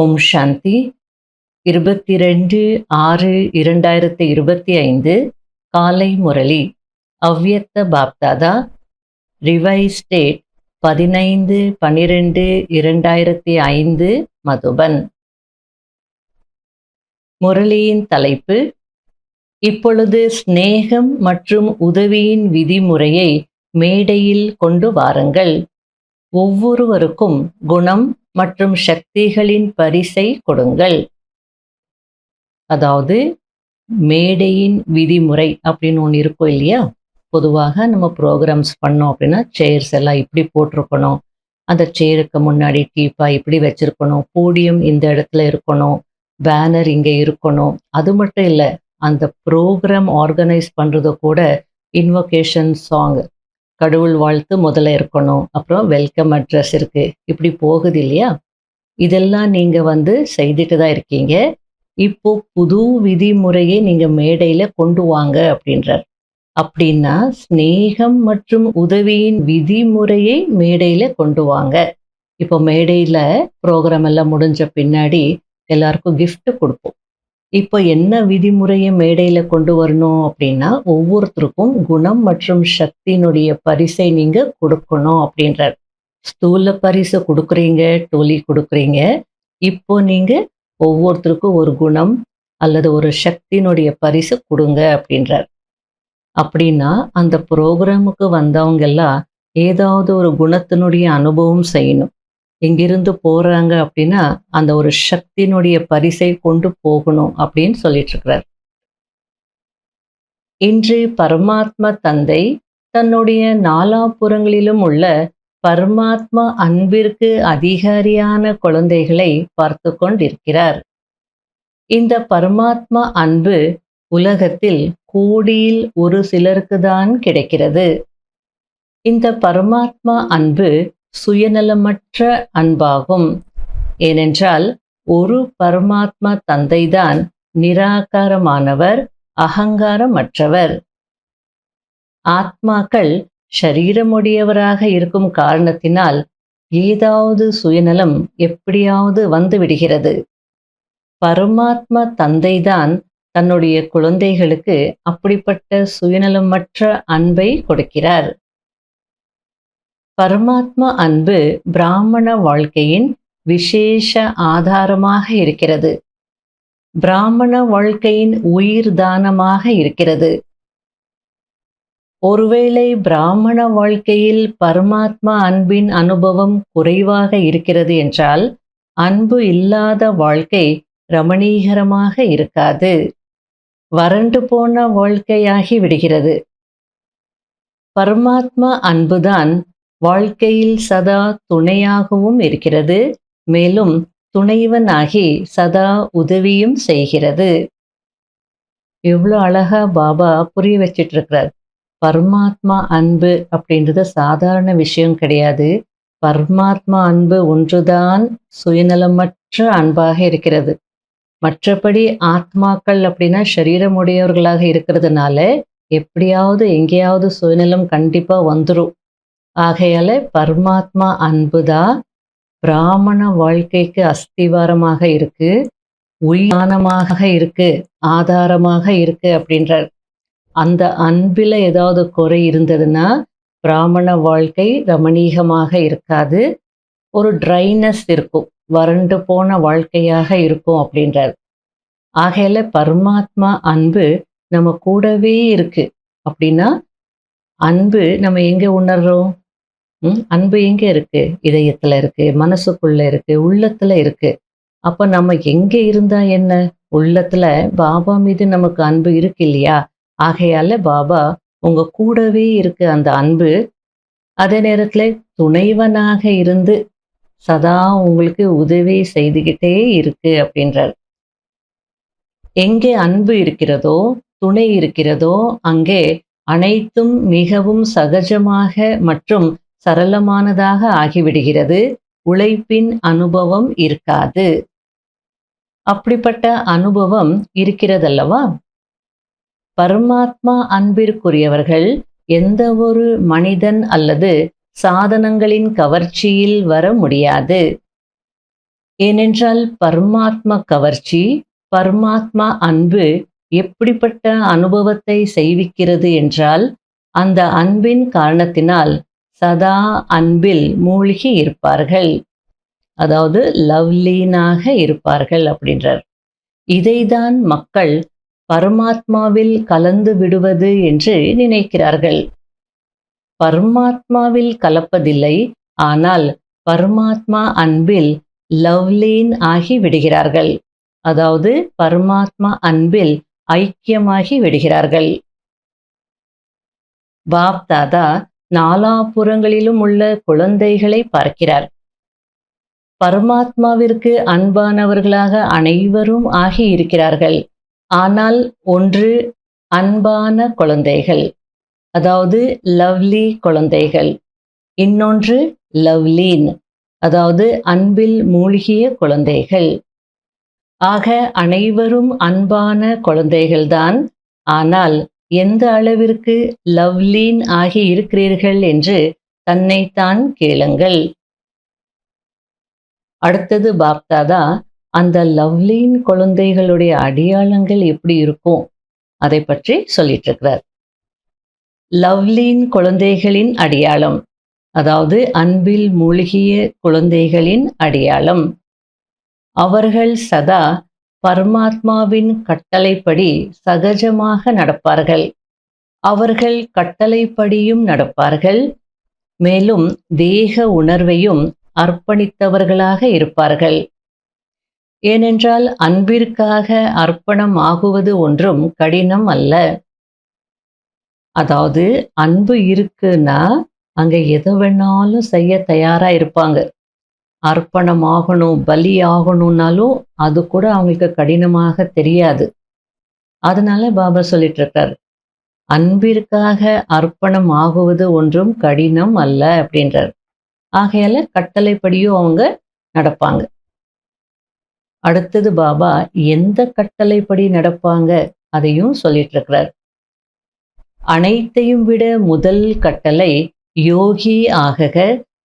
ஓம் சாந்தி. 22/6/2025 காலை முரளி. அவ்யக்த Bapdada. Revise date 15/12/2005 Madhuban. முரளியின் தலைப்பு: இப்பொழுது ஸ்நேகம் மற்றும் உதவியின் விதிமுறையை மேடையில் கொண்டு வாருங்கள். ஒவ்வொருவருக்கும் குணம் மற்றும் சக்திகளின் பரிசை கொடுங்கள். அதாவது மேடையின் விதிமுறை அப்படின்னு ஒன்று இருக்கும் இல்லையா? பொதுவாக நம்ம ப்ரோக்ராம்ஸ் பண்ணோம் அப்படின்னா சேர்ஸ் எல்லாம் இப்படி போட்டிருக்கணும், அந்த சேருக்கு முன்னாடி டீப்பா இப்படி வச்சிருக்கணும், போடியம் இந்த இடத்துல இருக்கணும், பேனர் இங்கே இருக்கணும். அது மட்டும் இல்லை, அந்த ப்ரோக்ராம் ஆர்கனைஸ் பண்ணுறது கூட இன்வொகேஷன் சாங், கடவுள் வாழ்த்து முதல்ல இருக்கணும், அப்புறம் வெல்கம் அட்ரஸ் இருக்கு, இப்படி போகுது இல்லையா? இதெல்லாம் நீங்க செய்துட்டு தான் இருக்கீங்க. இப்போ புது விதிமுறையை நீங்க மேடையில கொண்டு வாங்க அப்படின்றார். அப்படின்னா ஸ்நேகம் மற்றும் உதவியின் விதிமுறையை மேடையில கொண்டு வாங்க. இப்போ மேடையில ப்ரோக்ராம் எல்லாம் முடிஞ்ச பின்னாடி எல்லாருக்கும் gift கொடுப்போம். இப்போ என்ன விதிமுறையை மேடையில கொண்டு வரணும் அப்படின்னா, ஒவ்வொருத்தருக்கும் குணம் மற்றும் சக்தியினுடைய பரிசை நீங்க கொடுக்கணும் அப்படின்றார். ஸ்தூல பரிசு கொடுக்குறீங்க, டோலி கொடுக்குறீங்க. இப்போ நீங்க ஒவ்வொருத்தருக்கும் ஒரு குணம் அல்லது ஒரு சக்தியினுடைய பரிசு கொடுங்க அப்படின்றார். அப்படின்னா அந்த ப்ரோக்ராமுக்கு வந்தவங்க எல்லாம் ஏதாவது ஒரு குணத்தினுடைய அனுபவம் செய்யணும். இங்கிருந்து போறாங்க அப்படின்னா அந்த ஒரு சக்தியினுடைய பரிசை கொண்டு போகணும் அப்படின்னு சொல்லிட்டு இருக்கிறார். இன்று பரமாத்மா தந்தை தன்னுடைய நாலாபுறங்களிலும் உள்ள பரமாத்மா அன்பிற்கு அதிகாரியான குழந்தைகளை பார்த்து கொண்டிருக்கிறார். இந்த பரமாத்மா அன்பு உலகத்தில் கோடியில் ஒரு சிலருக்கு தான் கிடைக்கிறது. இந்த பரமாத்மா அன்பு சுயநலமற்ற அன்பாகும். ஏனென்றால் ஒரு பரமாத்மா தந்தைதான் நிராகாரமானவர், அகங்காரமற்றவர். ஆத்மாக்கள் ஷரீரமுடையவராக இருக்கும் காரணத்தினால் ஏதாவது சுயநலம் எப்படியாவது வந்து விடுகிறது. பரமாத்மா தந்தைதான் தன்னுடைய குழந்தைகளுக்கு அப்படிப்பட்ட சுயநலமற்ற அன்பை கொடுக்கிறார். பரமாத்மா அன்பு பிராமண வாழ்க்கையின் விசேஷ ஆதாரமாக இருக்கிறது. பிராமண வாழ்க்கையின் உயிர் தானமாக இருக்கிறது. ஒருவேளை பிராமண வாழ்க்கையில் பரமாத்மா அன்பின் அனுபவம் குறைவாக இருக்கிறது என்றால் அன்பு இல்லாத வாழ்க்கை ரமணீகரமாக இருக்காது, வறண்டு போன வாழ்க்கையாகி விடுகிறது. பரமாத்மா அன்புதான் வாழ்க்கையில் சதா துணையாகவும் இருக்கிறது, மேலும் துணைவனாகி சதா உதவியும் செய்கிறது. எவ்வளோ அழகா பாபா புரிய வச்சிட்டு இருக்கிறார். பரமாத்மா அன்பு அப்படின்றது சாதாரண விஷயம் கிடையாது. பரமாத்மா அன்பு ஒன்றுதான் சுயநலமற்ற அன்பாக இருக்கிறது. மற்றபடி ஆத்மாக்கள் அப்படின்னா சரீரமுடையவர்களாக இருக்கிறதுனால எப்படியாவது எங்கேயாவது சுயநலம் கண்டிப்பா வந்துடும். ஆகையால பரமாத்மா அன்புதான் பிராமண வாழ்க்கைக்கு அஸ்திவாரமாக இருக்கு, உயிரானமாக இருக்கு, ஆதாரமாக இருக்கு அப்படின்றார். அந்த அன்பில் ஏதாவது குறை இருந்ததுன்னா பிராமண வாழ்க்கை ரமணீகமாக இருக்காது, ஒரு ட்ரைனஸ் இருக்கும், வறண்டு போன வாழ்க்கையாக இருக்கும் அப்படின்றார். ஆகையில பரமாத்மா அன்பு நம்ம கூடவே இருக்கு. அப்படின்னா அன்பு நம்ம எங்க உணர்றோம்? அன்பு எங்க இருக்கு? இதயத்துல இருக்கு, மனசுக்குள்ள இருக்கு, உள்ளத்துல இருக்கு. அப்ப நம்ம எங்க இருந்தா என்ன? உள்ளத்துல பாபா மீது நமக்கு அன்பு இருக்கு இல்லையா? ஆகையால பாபா உங்க கூடவே இருக்கு அந்த அன்பு. அதே நேரத்துல துணைவனாக இருந்து சதா உங்களுக்கு உதவி செய்துகிட்டே இருக்கு அப்படின்றார். எங்கே அன்பு இருக்கிறதோ, துணை இருக்கிறதோ, அங்கே அனைத்தும் மிகவும் சகஜமாக மற்றும் சரளமானதாக ஆகிவிடுகிறது. உழைப்பின் அனுபவம் இருக்காது. அப்படிப்பட்ட அனுபவம் இருக்கிறதல்லவா? பரமாத்மா அன்பிற்குரியவர்கள் எந்த ஒரு மனிதன் அல்லது சாதனங்களின் கவர்ச்சியில் வர முடியாது. ஏனென்றால் பரமாத்மா கவர்ச்சி, பரமாத்மா அன்பு எப்படிப்பட்ட அனுபவத்தை செய்விக்கிறது என்றால், அந்த அன்பின் காரணத்தினால் சதா அன்பில் மூழ்கி இருப்பார்கள். அதாவது லவ்லீனாக இருப்பார்கள் அப்படின்றார். இதைதான் மக்கள் பரமாத்மாவில் கலந்து விடுவது என்று நினைக்கிறார்கள். பரமாத்மாவில் கலப்பதில்லை, ஆனால் பரமாத்மா அன்பில் லவ்லீன் ஆகி விடுகிறார்கள். அதாவது பரமாத்மா அன்பில் ஐக்கியமாகி விடுகிறார்கள். பாப் தாதா நாலாபுறங்களிலும் உள்ள குழந்தைகளை பார்க்கிறார். பரமாத்மாவிற்கு அன்பானவர்களாக அனைவரும் ஆகி இருக்கிறார்கள். ஆனால் ஒன்று அன்பான குழந்தைகள், அதாவது லவ்லி குழந்தைகள். இன்னொன்று லவ்லீன், அதாவது அன்பில் மூழ்கிய குழந்தைகள். ஆக அனைவரும் அன்பான குழந்தைகள்தான். ஆனால் எந்த அளவிற்கு லவ்லீன் ஆகி இருக்கிறீர்கள் என்று தன்னைத்தான் கேளுங்கள். அடுத்தது பாப்தாதா அந்த லவ்லீன் குழந்தைகளுடைய அடையாளங்கள் எப்படி இருக்கும் அதை பற்றி சொல்லிட்டு இருக்கிறார். லவ்லீன் குழந்தைகளின் அடையாளம், அதாவது அன்பில் மூழ்கிய குழந்தைகளின் அடையாளம். அவர்கள் சதா பரமாத்மாவின் கட்டளைப்படி சகஜமாக நடப்பார்கள். அவர்கள் கட்டளைப்படியும் நடப்பார்கள். மேலும் தேக உணர்வையும் அர்ப்பணித்தவர்களாக இருப்பார்கள். ஏனென்றால் அன்பிற்காக அர்ப்பணம் ஆகுவது ஒன்றும் கடினம் அல்ல. அதாவது அன்பு இருக்குன்னா அங்க எதை வேணாலும் செய்ய தயாரா இருப்பாங்க. அர்ப்பணம் ஆகணும், பலி ஆகணும்னாலும் அது கூட அவங்களுக்கு கடினமாக தெரியாது. அதனால பாபா சொல்லிட்டு இருக்காரு, அன்பிற்காக அர்ப்பணம் ஆகுவது ஒன்றும் கடினம் அல்ல அப்படின்றார். ஆகையால கட்டளைப்படியும் அவங்க நடப்பாங்க. அடுத்தது பாபா எந்த கட்டளைப்படி நடப்பாங்க அதையும் சொல்லிட்டு இருக்கிறார். அனைத்தையும் விட முதல் கட்டளை யோகி ஆகக,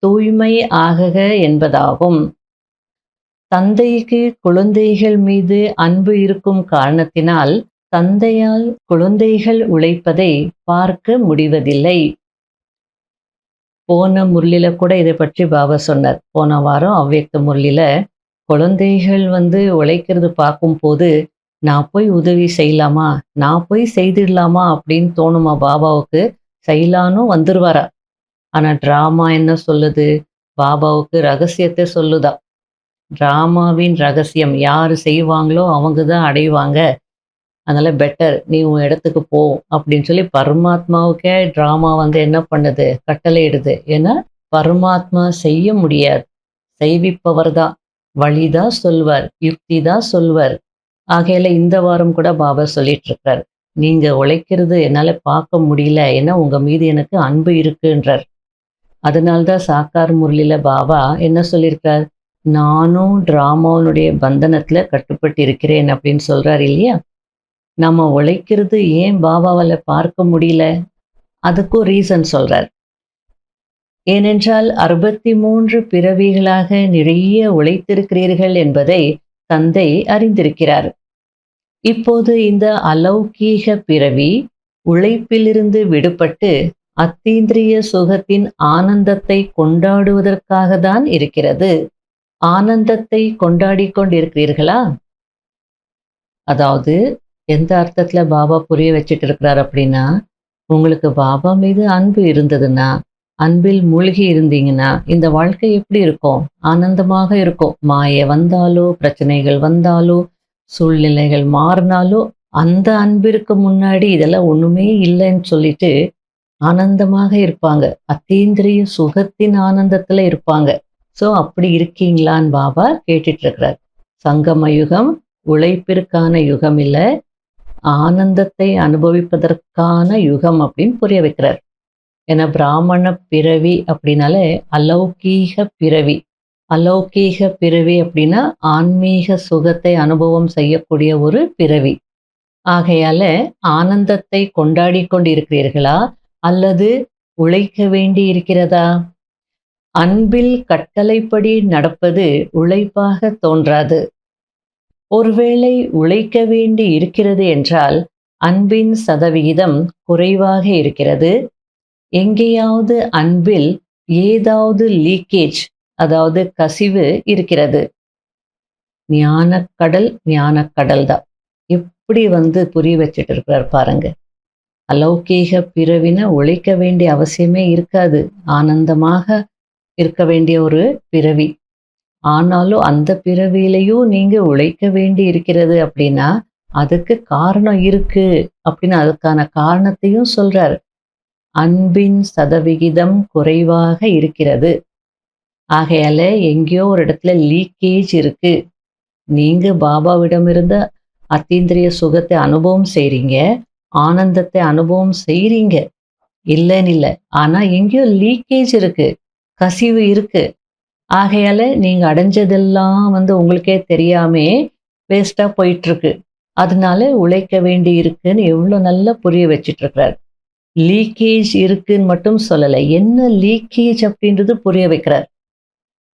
தூய்மை ஆகக என்பதாகும். தந்தைக்கு குழந்தைகள் மீது அன்பு இருக்கும் காரணத்தினால் தந்தையால் குழந்தைகள் உழைப்பதை பார்க்க முடிவதில்லை. போன முரளில கூட இதை பற்றி பாபா சொன்னார். போன வாரம் அவ்வியக்த முரளில குழந்தைகள் உழைக்கிறது பார்க்கும்போது நான் போய் உதவி செய்யலாமா, நான் போய் செய்திடலாமா அப்படின்னு தோணுமா பாபாவுக்கு. செய்யலானும் வந்துருவாரா. ஆனா டிராமா என்ன சொல்லுது, பாபாவுக்கு ரகசியத்தை சொல்லுதா. டிராமாவின் ரகசியம் யாரு செய்வாங்களோ அவங்க தான் அடைவாங்க. அதனால பெட்டர் நீ உன் இடத்துக்கு போ அப்படின்னு சொல்லி பரமாத்மாவுக்கே டிராமா என்ன பண்ணுது, கட்டளையிடுது. ஏன்னா பரமாத்மா செய்ய முடியாது, செய்விப்பவர் தான், வழிதான் சொல்வார், யுக்தி தான் சொல்வார். ஆகையில இந்த வாரம் கூட பாபா சொல்லிட்டு இருக்கார், நீங்க உழைக்கிறது என்னால பார்க்க முடியல, ஏன்னா உங்க மீது எனக்கு அன்பு இருக்குன்றார். அதனால்தான் சாக்கார் முரளில பாபா என்ன சொல்லியிருக்கார், நானும் டிராமாவுடைய பந்தனத்துல கட்டுப்பட்டு இருக்கிறேன் அப்படின்னு சொல்றாரு இல்லையா. நம்ம உழைக்கிறது ஏன் பாபாவால பார்க்க முடியல, அதுக்கும் ரீசன் சொல்றார். ஏனென்றால் 63 பிறவிகளாக நிறைய உழைத்திருக்கிறீர்கள் என்பதை தந்தை அறிந்திருக்கிறார். இப்போது இந்த அலௌகீக பிறவி உழைப்பிலிருந்து விடுபட்டு அத்தீந்திரிய சுகத்தின் ஆனந்தத்தை கொண்டாடுவதற்காக தான் இருக்கிறது. ஆனந்தத்தை கொண்டாடி கொண்டிருக்கிறீர்களா? அதாவது எந்த அர்த்தத்துல பாபா புரிய வச்சுட்டு இருக்கிறார் அப்படின்னா, உங்களுக்கு பாபா மீது அன்பு இருந்ததுன்னா, அன்பில் மூழ்கி இருந்தீங்கன்னா இந்த வாழ்க்கை எப்படி இருக்கும், ஆனந்தமாக இருக்கும். மாயை வந்தாலோ, பிரச்சனைகள் வந்தாலோ, சூழ்நிலைகள் மாறினாலோ, அந்த அன்பிற்கு முன்னாடி இதெல்லாம் ஒண்ணுமே இல்லைன்னு சொல்லிட்டு ஆனந்தமாக இருப்பாங்க. அத்தீந்திரிய சுகத்தின் ஆனந்தத்துல இருப்பாங்க. சோ அப்படி இருக்கீங்களான்னு பாபா கேட்டுட்டு இருக்கிறார். சங்கம யுகம் உழைப்பிற்கான யுகம் இல்ல, ஆனந்தத்தை அனுபவிப்பதற்கான யுகம் அப்படின்னு புரிய வைக்கிறார். ஏன்னா பிராமண பிறவி அப்படின்னாலே அலௌகீக பிறவி. அலௌகீக பிறவி அப்படின்னா ஆன்மீக சுகத்தை அனுபவம் செய்யக்கூடிய ஒரு பிறவி. ஆகையால ஆனந்தத்தை கொண்டாடி கொண்டு இருக்கிறீர்களா அல்லது உழைக்க வேண்டி இருக்கிறதா? அன்பில் கட்டளைப்படி நடப்பது உழைப்பாக தோன்றாது. ஒருவேளை உழைக்க வேண்டி இருக்கிறது என்றால் அன்பின் சதவிகிதம் குறைவாக இருக்கிறது. எங்கேயாவது அன்பில் ஏதாவது லீக்கேஜ், அதாவது கசிவு இருக்கிறது. ஞானக்கடல் ஞானக்கடல் தான். எப்படி புரிய வச்சுட்டு இருக்கிறார் பாருங்க. அலௌகீக பிறவின உழைக்க வேண்டிய அவசியமே இருக்காது. ஆனந்தமாக இருக்க வேண்டிய ஒரு பிறவி. ஆனாலும் அந்த பிறவியிலையும் நீங்க உழைக்க வேண்டி இருக்கிறது அப்படின்னா அதுக்கு காரணம் இருக்கு அப்படின்னு அதுக்கான காரணத்தையும் சொல்றார். அன்பின் சதவிகிதம் குறைவாக இருக்கிறது. ஆகையால எங்கேயோ ஒரு இடத்துல லீக்கேஜ் இருக்கு. நீங்க பாபாவிடமிருந்த அத்தீந்திரிய சுகத்தை அனுபவம் செய்றீங்க, ஆனந்தத்தை அனுபவம் செய்றீங்க, இல்லைன்னு இல்லை. ஆனா எங்கேயோ லீக்கேஜ் இருக்கு, கசிவு இருக்கு. ஆகையால நீங்க அடைஞ்சதெல்லாம் உங்களுக்கே தெரியாமே வேஸ்டா போயிட்டு இருக்கு. அதனால உழைக்க வேண்டி இருக்குன்னு எவ்வளவு நல்லா புரிய வச்சிட்டு இருக்கிறார். லீக்கேஜ் இருக்குன்னு மட்டும் சொல்லலை, என்ன லீக்கேஜ் அப்படின்றது புரிய வைக்கிறார்.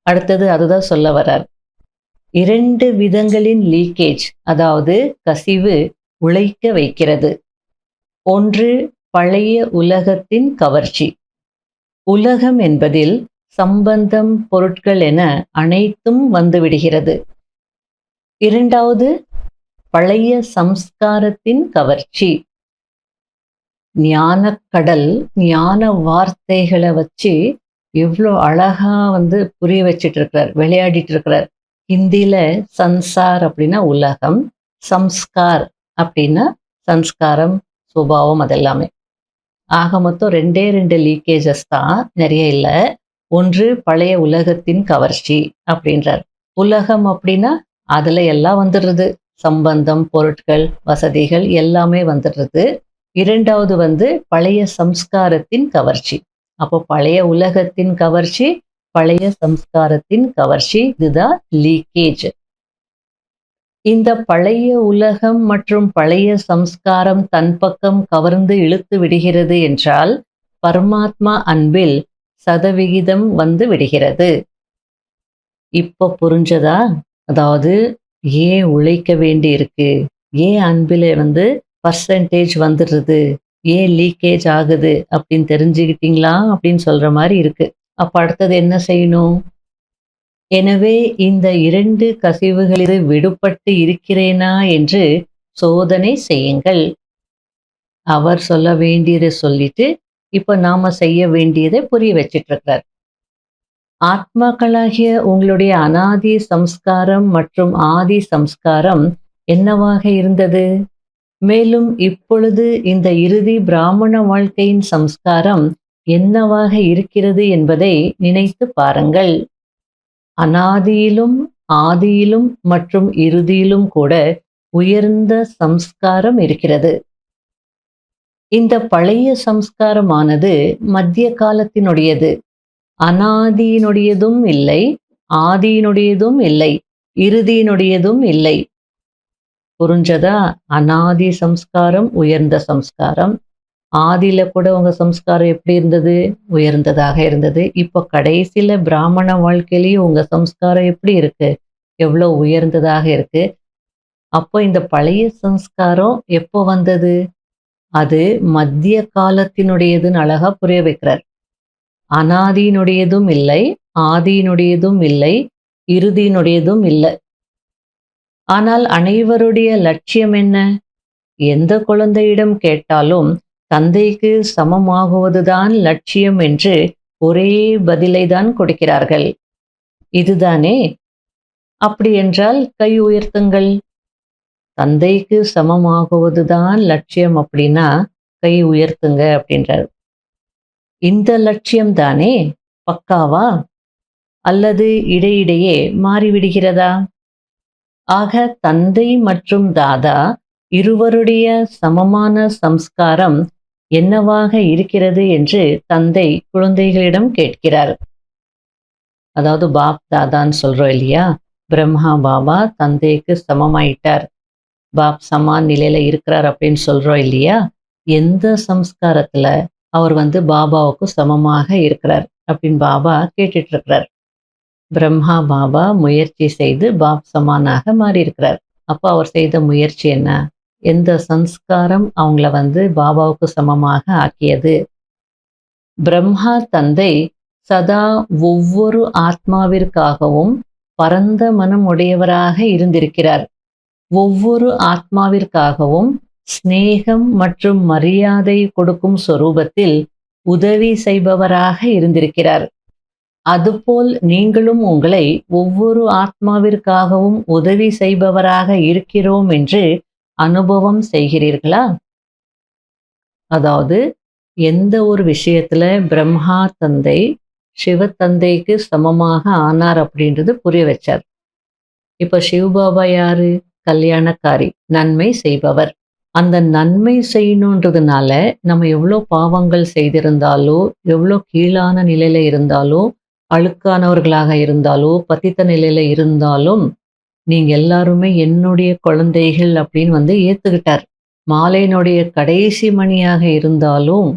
அடுத்தது அதுதான் சொல்ல வர்றார். 2 விதங்களின் லீக்கேஜ், அதாவது கசிவு உழைக்க வைக்கிறது. ஒன்று பழைய உலகத்தின் கவர்ச்சி. உலகம் என்பதில் சம்பந்தம், பொருட்கள் என அனைத்தும் வந்துவிடுகிறது. இரண்டாவது பழைய சம்ஸ்காரத்தின் கவர்ச்சி. ஞானக்கடல் ஞான வார்த்தைகளை வச்சு எவ்வளோ அழகா புரிய வச்சிட்டு இருக்கிறார், விளையாடிட்டு இருக்கிறார். ஹிந்தியில சன்சார் அப்படின்னா உலகம், சம்ஸ்கார் அப்படின்னா சன்ஸ்காரம், சுபாவம், அதெல்லாமே. ஆக மொத்தம் 2 லீக்கேஜஸ் தான், நிறைய இல்லை. ஒன்று பழைய உலகத்தின் கவர்ச்சி அப்படின்றார். உலகம் அப்படின்னா அதுல எல்லாம் வந்துடுறது, சம்பந்தம், பொருட்கள், வசதிகள் எல்லாமே வந்துடுறது. இரண்டாவது பழைய சம்ஸ்காரத்தின் கவர்ச்சி. அப்போ பழைய உலகத்தின் கவர்ச்சி, பழைய சம்ஸ்காரத்தின் கவர்ச்சி, இதுதான் லீக்கேஜ். இந்த பழைய உலகம் மற்றும் பழைய சம்ஸ்காரம் தன் பக்கம் கவர்ந்து இழுத்து விடுகிறது என்றால் பரமாத்மா அன்பில் சதவிகிதம் விடுகிறது. இப்போ புரிஞ்சதா? அதாவது ஏன் உழைக்க வேண்டி இருக்கு, ஏன் அன்பில பர்சன்டேஜ் வந்துடுறது, ஏன் லீக்கேஜ் ஆகுது அப்படின்னு தெரிஞ்சுக்கிட்டீங்களா அப்படின்னு சொல்ற மாதிரி இருக்கு. அப்ப அடுத்தது என்ன செய்யணும்? எனவே இந்த 2 கசிவுகளில் விடுபட்டு இருக்கிறேனா என்று சோதனை செய்யுங்கள். அவர் சொல்ல வேண்டியதை சொல்லிட்டு இப்ப நாம செய்ய வேண்டியதை புரிய வச்சிட்டு இருக்கிறார். ஆத்மாக்களாகிய உங்களுடைய அனாதி சம்ஸ்காரம் மற்றும் ஆதி சம்ஸ்காரம் என்னவாக இருந்தது? மேலும் இப்பொழுது இந்த இறுதி பிராமண வாழ்க்கையின் சம்ஸ்காரம் என்னவாக இருக்கிறது என்பதை நினைத்து பாருங்கள். அனாதியிலும் ஆதியிலும் மற்றும் இறுதியிலும் கூட உயர்ந்த சம்ஸ்காரம் இருக்கிறது. இந்த பழைய சம்ஸ்காரமானது மத்திய காலத்தினுடையது. அனாதியினுடையதும் இல்லை, ஆதியினுடையதும் இல்லை, இறுதியினுடையதும் இல்லை. புரிஞ்சதா? அனாதி சம்ஸ்காரம் உயர்ந்த சம்ஸ்காரம். ஆதியில கூட உங்க சம்ஸ்காரம் எப்படி இருந்தது? உயர்ந்ததாக இருந்தது. இப்போ கடைசியில பிராமண வாழ்க்கையிலேயும் உங்க சம்ஸ்காரம் எப்படி இருக்கு? எவ்வளவு உயர்ந்ததாக இருக்கு. அப்போ இந்த பழைய சம்ஸ்காரம் எப்போ வந்தது? அது மத்திய காலத்தினுடையதுன்னு அழகா புரிய வைக்கிறார். அனாதியினுடையதும் இல்லை, ஆதியினுடையதும் இல்லை, இறுதியினுடையதும் இல்லை. ஆனால் அனைவருடைய லட்சியம் என்ன? எந்த குழந்தையிடம் கேட்டாலும் தந்தைக்கு சமமாகுவதுதான் லட்சியம் என்று ஒரே பதிலை தான் கொடுக்கிறார்கள். இதுதானே? அப்படி என்றால் கை உயர்த்துங்கள். தந்தைக்கு சமமாகுவதுதான் லட்சியம் அப்படின்னா கை உயர்த்துங்க அப்படின்றார். இந்த லட்சியம் தானே பக்காவா? அல்லது இடையிடையே மாறிவிடுகிறதா? ஆக தந்தை மற்றும் தாதா இருவருடைய சமமான சம்ஸ்காரம் என்னவாக இருக்கிறது என்று தந்தை குழந்தைகளிடம் கேட்கிறார். அதாவது பாப் தாதான்னு சொல்றோம் இல்லையா? பிரம்மா பாபா தந்தைக்கு சமமாயிட்டார், பாப் சமான் நிலையில இருக்கிறார் அப்படின்னு சொல்றோம் இல்லையா? எந்த சம்ஸ்காரத்துல அவர் பாபாவுக்கு சமமாக இருக்கிறார் அப்படின்னு பாபா கேட்டுட்டு இருக்கிறார். பிரம்மா பாபா முயற்சி செய்து பாப் சமானாக மாறி இருக்கிறார். அப்போ அவர் செய்த முயற்சி என்ன? எந்த சம்ஸ்காரம் அவங்கள பாபாவுக்கு சமமாக ஆக்கியது? பிரம்மா தந்தை சதா ஒவ்வொரு ஆத்மாவிற்காகவும் பரந்த மனம் உடையவராக இருந்திருக்கிறார். ஒவ்வொரு ஆத்மாவிற்காகவும் சிநேகம் மற்றும் மரியாதை கொடுக்கும் சொரூபத்தில் உதவி செய்பவராக இருந்திருக்கிறார். அதுபோல் நீங்களும் உங்களை ஒவ்வொரு ஆத்மாவிற்காகவும் உதவி செய்பவராக இருக்கிறோம் என்று அனுபவம் செய்கிறீர்களா? அதாவது எந்த ஒரு விஷயத்துல பிரம்மா தந்தை சிவத்தந்தைக்கு சமமாக ஆனார் அப்படின்றது புரிய வச்சார். இப்ப சிவபாபா யாரு? கல்யாணக்காரி, நன்மை செய்பவர். அந்த நன்மை செய்யணுன்றதுனால நம்ம எவ்வளோ பாவங்கள் செய்திருந்தாலோ, எவ்வளோ கீழான நிலையில இருந்தாலோ, அழுக்கானவர்களாக இருந்தாலோ, பத்தித்த நிலையில இருந்தாலும் நீங்க எல்லாருமே என்னுடைய குழந்தைகள் அப்படின்னு ஏத்துக்கிட்டார். மாலையினுடைய கடைசி மணியாக இருந்தாலும்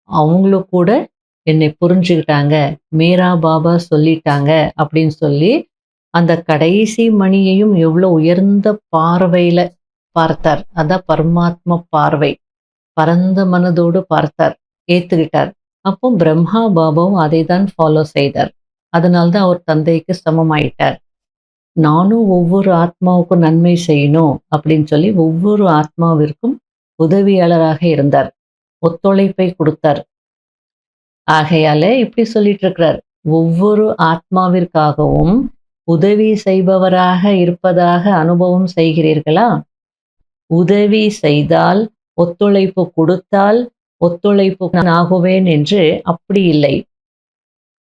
அவங்களும் கூட என்னை புரிஞ்சுக்கிட்டாங்க, மீரா பாபா சொல்லிட்டாங்க அப்படின்னு சொல்லி அந்த கடைசி மணியையும் எவ்வளோ உயர்ந்த பார்வையில பார்த்தார். அதான் பரமாத்ம பார்வை. பரந்த மனதோடு பார்த்தார், ஏத்துக்கிட்டார். அப்போ பிரம்மா பாபாவும் அதை தான் ஃபாலோ செய்தார். அதனால்தான் அவர் தந்தைக்கு சமமாயிட்டார். நானும் ஒவ்வொரு ஆத்மாவுக்கும் நன்மை செய்யணும் அப்படின்னு சொல்லி ஒவ்வொரு ஆத்மாவிற்கும் உதவியாளராக இருந்தார், ஒத்துழைப்பை கொடுத்தார். ஆகையால இப்படி சொல்லிட்டு இருக்கிறார், ஒவ்வொரு ஆத்மாவிற்காகவும் உதவி செய்பவராக இருப்பதாக அனுபவம் செய்கிறீர்களா? உதவி செய்தால், ஒத்துழைப்பு கொடுத்தால் ஒத்துழைப்பு ஆகுவேன் என்று அப்படி இல்லை.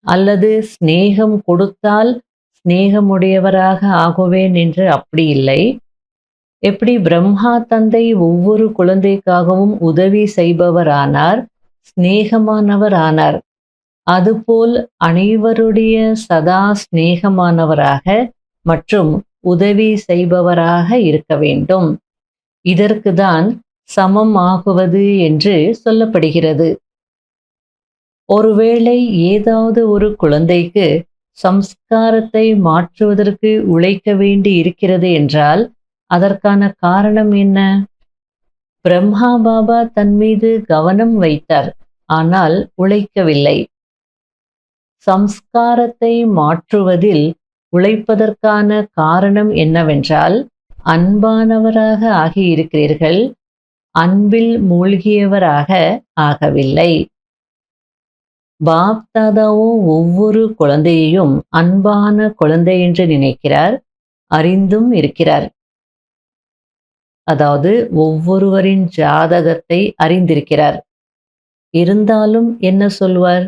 அல்லது சிநேகம் கொடுத்தால் சிநேகமுடையவராக ஆகுவேன் என்று அப்படி இல்லை. எப்படி பிரம்மா தந்தை ஒவ்வொரு குழந்தைக்காகவும் உதவி செய்பவரானார், சிநேகமானவர் ஆனார், அதுபோல் அனைவருடைய சதா சிநேகமானவராக மற்றும் உதவி செய்பவராக இருக்க வேண்டும். இதற்குதான் சமம் ஆகுவது என்று சொல்லப்படுகிறது. ஒருவேளை ஏதாவது ஒரு குழந்தைக்கு சம்ஸ்காரத்தை மாற்றுவதற்கு உழைக்க வேண்டி இருக்கிறது என்றால் அதற்கான காரணம் என்ன? பிரம்மா பாபா தன் மீது கவனம் வைத்தார், ஆனால் உழைக்கவில்லை. சம்ஸ்காரத்தை மாற்றுவதில் உழைப்பதற்கான காரணம் என்னவென்றால், அன்பானவராக ஆகியிருக்கிறீர்கள், அன்பில் மூழ்கியவராக ஆகவில்லை. பாப் தாதாவோ ஒவ்வொரு குழந்தையையும் அன்பான குழந்தை என்று நினைக்கிறார், அறிந்தும் இருக்கிறார். அதாவது ஒவ்வொருவரின் ஜாதகத்தை அறிந்திருக்கிறார். இருந்தாலும் என்ன சொல்வார்?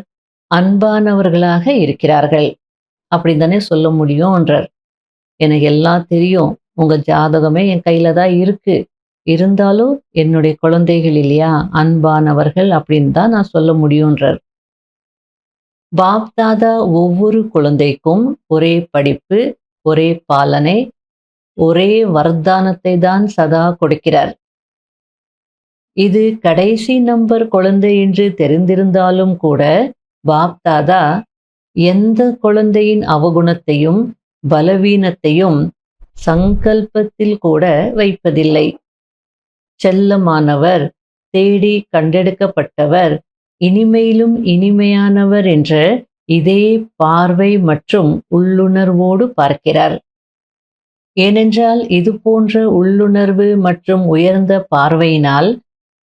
அன்பானவர்களாக இருக்கிறார்கள் அப்படின்னு தானே சொல்ல முடியும்ன்றார். எனக்கு எல்லாம் தெரியும், உங்க ஜாதகமே என் கையில தான் இருக்கு, இருந்தாலும் என்னுடைய குழந்தைகள் இல்லையா, அன்பானவர்கள் அப்படின்னு தான் நான் சொல்ல முடியும்ன்றார். பாப் தாதா ஒவ்வொரு குழந்தைக்கும் ஒரே படிப்பு, ஒரே பாலனை, ஒரே வரதானத்தை தான் சதா கொடுக்கிறார். இது கடைசி நம்பர் குழந்தை என்று தெரிந்திருந்தாலும் கூட பாப் தாதா எந்த குழந்தையின் அவகுணத்தையும் பலவீனத்தையும் சங்கல்பத்தில் கூட வைப்பதில்லை. செல்லமானவர், தேடி கண்டெடுக்கப்பட்டவர், இனிமையிலும் இனிமையானவர் என்ற இதே பார்வை மற்றும் உள்ளுணர்வோடு பார்க்கிறார். ஏனென்றால் இது போன்ற உள்ளுணர்வு மற்றும் உயர்ந்த பார்வையினால்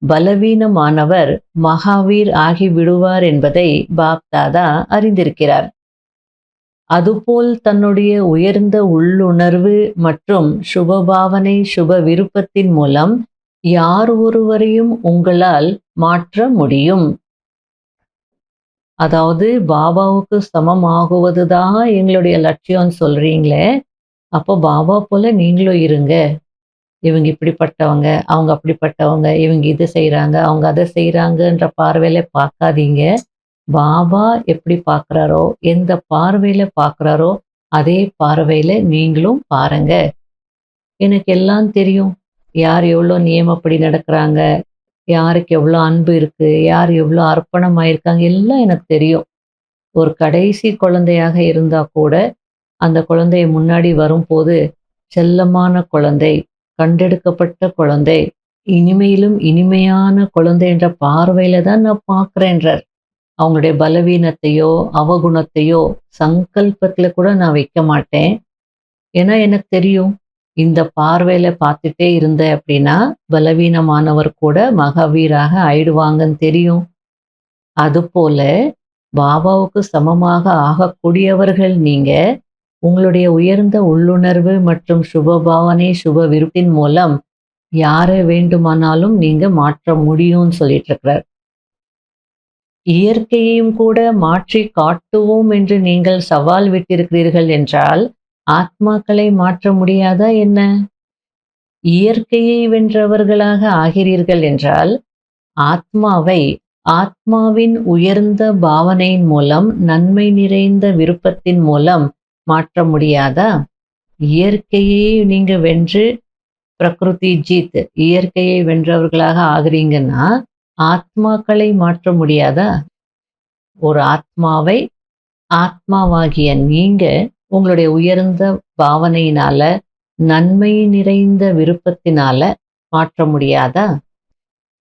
பலவீனமானவர் மகாவீர் ஆகிவிடுவார் என்பதை பாப் தாதா அறிந்திருக்கிறார். அதுபோல் தன்னுடைய உயர்ந்த உள்ளுணர்வு மற்றும் சுபபாவனை, சுப விருப்பத்தின் மூலம் யார் ஒருவரையும் உங்களால் மாற்ற முடியும். அதாவது பாபாவுக்கு சமமாகுவதுதான் எங்களுடைய லட்சியம் சொல்றீங்களே, அப்போ பாபா போல நீங்களும் இருங்க. இவங்க இப்படிப்பட்டவங்க, அவங்க அப்படிப்பட்டவங்க, இவங்க இது செய்கிறாங்க, அவங்க அதை செய்கிறாங்கன்ற பார்வையில பார்க்காதீங்க. பாபா எப்படி பார்க்குறாரோ, எந்த பார்வையில பார்க்குறாரோ அதே பார்வையில நீங்களும் பாருங்க. எனக்கு எல்லாம் தெரியும், யார் எவ்வளோ நியமப்படி நடக்கிறாங்க, யாருக்கு எவ்வளோ அன்பு இருக்கு, யார் எவ்வளோ அர்ப்பணம் ஆயிருக்காங்க, எல்லாம் எனக்கு தெரியும். ஒரு கடைசி குழந்தையாக இருந்தா கூட, அந்த குழந்தை முன்னாடி வரும்போது, செல்லமான குழந்தை, கண்டெடுக்கப்பட்ட குழந்தை, இனிமையிலும் இனிமையான குழந்தை என்ற பார்வையில தான் நான் பார்க்குறேன்றார். அவங்களுடைய பலவீனத்தையோ, அவகுணத்தையோ சங்கல்பத்துல கூட நான் வைக்க மாட்டேன். ஏன்னா எனக்கு தெரியும். இந்த பார்வையில பார்த்துட்டே இருந்தேன் அப்படின்னா, பலவீனமானவர் கூட மகாவீராக ஆயிடுவாங்கன்னு தெரியும். அதுபோல பாபாவுக்கு சமமாக ஆகக்கூடியவர்கள் நீங்க. உங்களுடைய உயர்ந்த உள்ளுணர்வு மற்றும் சுபபாவனை, சுப விருப்பின் மூலம் யாரை வேண்டுமானாலும் நீங்க மாற்ற முடியும்னு சொல்லிட்டு இருக்கிறார். இயற்கையையும் கூட மாற்றி காட்டுவோம் என்று நீங்கள் சவால் விட்டிருக்கிறீர்கள் என்றால், ஆத்மாக்களை மாற்ற முடியாதா என்ன? இயற்கையை வென்றவர்களாக ஆகிறீர்கள் என்றால், ஆத்மாவை ஆத்மாவின் உயர்ந்த பாவனையின் மூலம், நன்மை நிறைந்த விருப்பத்தின் மூலம் மாற்ற முடியாதா? இயற்கையை நீங்க வென்று பிரகிருதி ஜீத், இயற்கையை வென்றவர்களாக ஆகுறீங்கன்னா, ஆத்மாக்களை மாற்ற முடியாதா? ஒரு ஆத்மாவை ஆத்மாவாகிய நீங்க உங்களுடைய உயர்ந்த பாவனையினால, நன்மை நிறைந்த விருப்பத்தினால மாற்ற முடியாதா?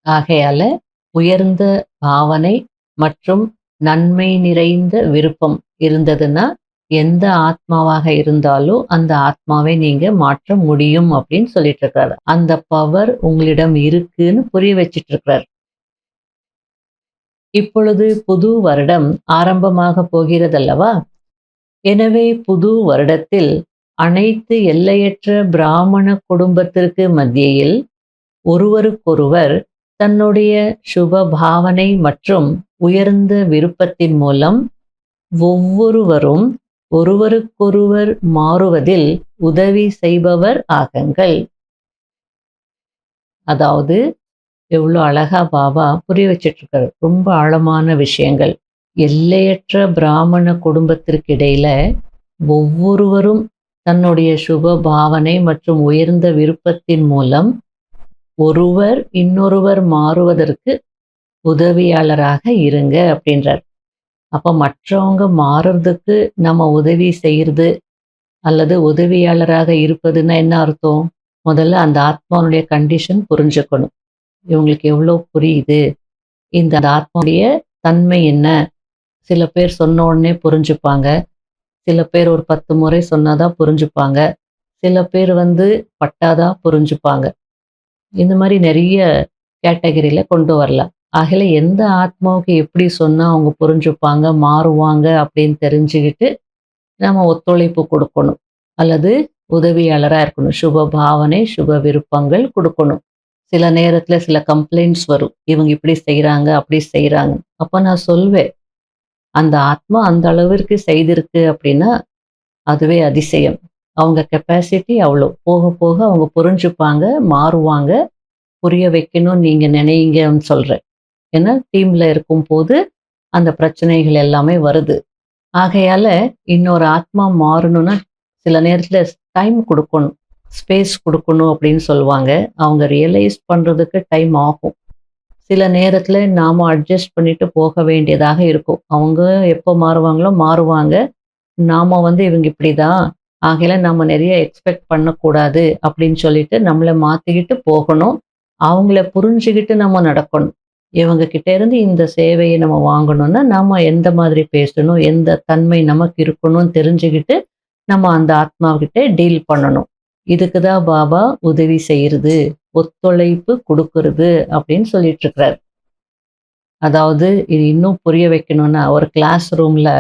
ஆகையால உயர்ந்த பாவனை மற்றும் நன்மை நிறைந்த விருப்பம் இருந்ததுன்னா, எந்த ஆத்மாவாக இருந்தாலும் அந்த ஆத்மாவை நீங்க மாற்ற முடியும் அப்படின்னு சொல்லிட்டு இருக்காரு. அந்த பவர் உங்களிடம் இருக்குன்னு புரிய வச்சிட்டு இருக்கிறார். இப்பொழுது புது வருடம் ஆரம்பமாக போகிறதல்லவா? எனவே புது வருடத்தில் அனைத்து எல்லையற்ற பிராமண குடும்பத்திற்கு மத்தியில் ஒருவருக்கொருவர் தன்னுடைய சுப பாவனை மற்றும் உயர்ந்த விருப்பத்தின் மூலம் ஒவ்வொருவரும் ஒருவருக்கொருவர் மாறுவதில் உதவி செய்பவர் ஆகுங்கள். அதாவது எவ்வளோ அழகா பாபா புரிய வச்சிட்டு இருக்காரு. ரொம்ப ஆழமான விஷயங்கள். எல்லையற்ற பிராமண குடும்பத்திற்கு இடையில ஒவ்வொருவரும் தன்னுடைய சுப பாவனை மற்றும் உயர்ந்த விருப்பத்தின் மூலம் ஒருவர் இன்னொருவர் மாறுவதற்கு உதவியாளராக இருங்க அப்படின்றார். அப்ப மற்றவங்க மாறுறதுக்கு நம்ம உதவி செய்யறது அல்லது உதவியாளராக இருப்பதுன்னா என்ன அர்த்தம்? முதல்ல அந்த ஆத்மாவுடைய கண்டிஷன் புரிஞ்சுக்கணும். இவங்களுக்கு எவ்வளோ புரியுது, இந்த ஆத்மாவுடைய தன்மை என்ன? சில பேர் சொன்ன உடனே புரிஞ்சுப்பாங்க, சில பேர் ஒரு 10 முறை சொன்னாதான் புரிஞ்சுப்பாங்க, சில பேர் பட்டாதான் புரிஞ்சுப்பாங்க. இந்த மாதிரி நிறைய கேட்டகரியில கொண்டு வரலாம். ஆகல எந்த ஆத்மாவுக்கு எப்படி சொன்னா அவங்க புரிஞ்சுப்பாங்க, மாறுவாங்க அப்படின்னு தெரிஞ்சுக்கிட்டு நம்ம ஒத்துழைப்பு கொடுக்கணும் அல்லது உதவியாளரா இருக்கணும். சுப பாவனை, சுப விருப்பங்கள் கொடுக்கணும். சில நேரத்துல சில கம்ப்ளைண்ட்ஸ் வரும். இவங்க இப்படி செய்றாங்க, அப்படி செய்றாங்க. அப்ப நான் சொல்வேன், அந்த ஆத்மா அந்த அளவிற்கு செய்திருக்கு அப்படின்னா அதுவே அதிசயம். அவங்க கெப்பாசிட்டி அவ்வளோ. போக போக அவங்க புரிஞ்சுப்பாங்க, மாறுவாங்க. புரிய வைக்கணும்னு நீங்க நினைங்கன்னு சொல்றேன். ஏன்னா டீம்ல இருக்கும்போது அந்த பிரச்சனைகள் எல்லாமே வருது. ஆகையால இன்னொரு ஆத்மா மாறணும்னா சில நேரத்துல டைம் கொடுக்கணும், ஸ்பேஸ் கொடுக்கணும் அப்படின்னு சொல்லுவாங்க. அவங்க ரியலைஸ் பண்றதுக்கு டைம் ஆகும். சில நேரத்துல நாம அட்ஜஸ்ட் பண்ணிட்டு போக வேண்டியதாக இருக்கும். அவங்க எப்போ மாறுவாங்களோ மாறுவாங்க. நாம இவங்க இப்படிதான், ஆகையில நம்ம நிறைய எக்ஸ்பெக்ட் பண்ணக்கூடாது அப்படின்னு சொல்லிட்டு நம்மளை மாத்திக்கிட்டு போகணும். அவங்கள புரிஞ்சுக்கிட்டு நம்ம நடக்கணும். இவங்க கிட்ட இருந்து இந்த சேவையை நம்ம வாங்கணும்னா நாம எந்த மாதிரி பேசணும், எந்த தன்மை நமக்கு இருக்கணும்னு தெரிஞ்சுக்கிட்டு நம்ம அந்த ஆத்மாக்கிட்ட டீல் பண்ணணும். இதுக்கு தான் பாபா உதவி செய்யறது, ஒத்துழைப்பு கொடுக்கறது அப்படின்னு சொல்லிட்டு இருக்கிறார். அதாவது இது இன்னும் புரிய வைக்கணும்னா, ஒரு கிளாஸ் ரூம்ல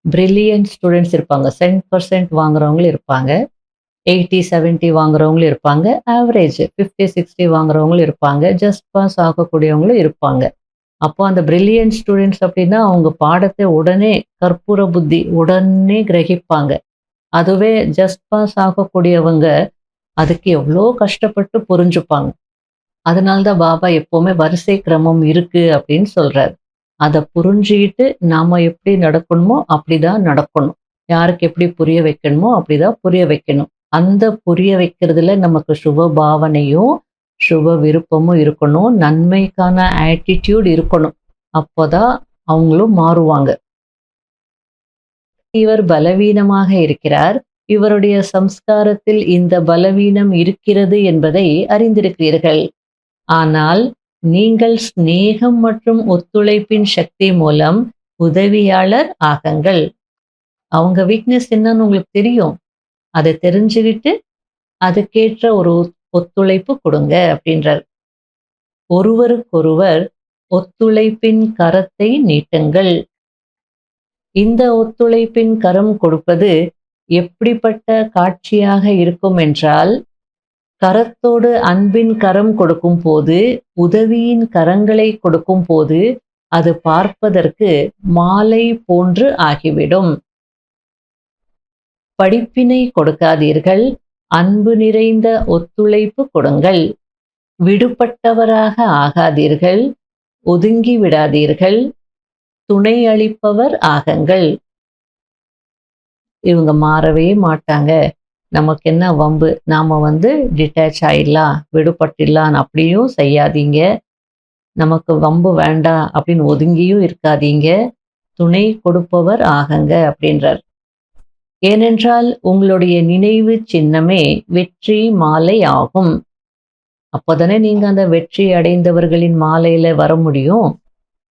பிரில்லியன்ட் ஸ்டூடெண்ட்ஸ் இருப்பாங்க. 100% வாங்குறவங்களும் இருப்பாங்க, 80, 70 வாங்குறவங்களும் இருப்பாங்க, ஆவரேஜ் 50, 60 வாங்குறவங்களும் இருப்பாங்க, ஜஸ்ட் பாஸ் ஆகக்கூடியவங்களும் இருப்பாங்க. அப்போ அந்த பிரில்லியன்ட் ஸ்டூடெண்ட்ஸ் அப்படின்னா அவங்க பாடத்தை உடனே கற்பூர புத்தி உடனே கிரகிப்பாங்க. அதுவே ஜஸ்ட் பாஸ் ஆகக்கூடியவங்க அதுக்கு எவ்வளோ கஷ்டப்பட்டு புரிஞ்சுப்பாங்க. அதனால்தான் பாபா எப்பவுமே வரிசை கிரமம் இருக்கு அப்படின்னு சொல்றாரு. அதை புரிஞ்சுக்கிட்டு நாம எப்படி நடக்கணுமோ அப்படிதான் நடக்கணும். யாருக்கு எப்படி புரிய வைக்கணுமோ அப்படிதான் புரிய வைக்கணும். அந்த புரிய வைக்கிறதுல நமக்கு சுப பாவனையும் சுப விருப்பமும் இருக்கணும், நன்மைக்கான ஆட்டிடியூட் இருக்கணும். அப்போதான் அவங்களும் மாறுவாங்க. இவர் பலவீனமாக இருக்கிறார். இவருடைய சம்ஸ்காரத்தில் இந்த பலவீனம் இருக்கிறது என்பதை அறிந்திருக்கிறீர்கள். ஆனால் நீங்கள் சிநேகம் மற்றும் ஒத்துழைப்பின் சக்தி மூலம் உதவியாளர் ஆகுங்கள். அவங்க வீக்னஸ் என்னன்னு உங்களுக்கு தெரியும். அதை தெரிஞ்சுக்கிட்டு அதுக்கேற்ற ஒரு ஒத்துழைப்பு கொடுங்க அப்படின்றார். ஒருவருக்கொருவர் ஒத்துழைப்பின் கரத்தை நீட்டுங்கள். இந்த ஒத்துழைப்பின் கரம் கொடுப்பது எப்படிப்பட்ட காட்சியாக இருக்கும் என்றால், கரத்தோடு அன்பின் கரம் கொடுக்கும் போது, உதவியின் கரங்களை கொடுக்கும் போது, அது பார்ப்பதற்கு மாலை போன்று ஆகிவிடும். படிப்பினை கொடுக்காதீர்கள், அன்பு நிறைந்த ஒத்துழைப்பு கொடுங்கள். விடுபட்டவராக ஆகாதீர்கள், ஒதுங்கி விடாதீர்கள், துணை அளிப்பவர் ஆகுங்கள். இவங்க மாறவே மாட்டாங்க, நமக்கு என்ன வம்பு, நாம டிட்டாச் ஆயிடலாம், விடுபட்டுடலாம் அப்படியும் செய்யாதீங்க. நமக்கு வம்பு வேண்டாம் அப்படின்னு ஒதுங்கியும் இருக்காதீங்க, துணை கொடுப்பவர் ஆகுங்க அப்படின்றார். ஏனென்றால் உங்களுடைய நினைவு சின்னமே வெற்றி மாலை ஆகும். அப்போதானே நீங்க அந்த வெற்றி அடைந்தவர்களின் மாலையில வர முடியும்.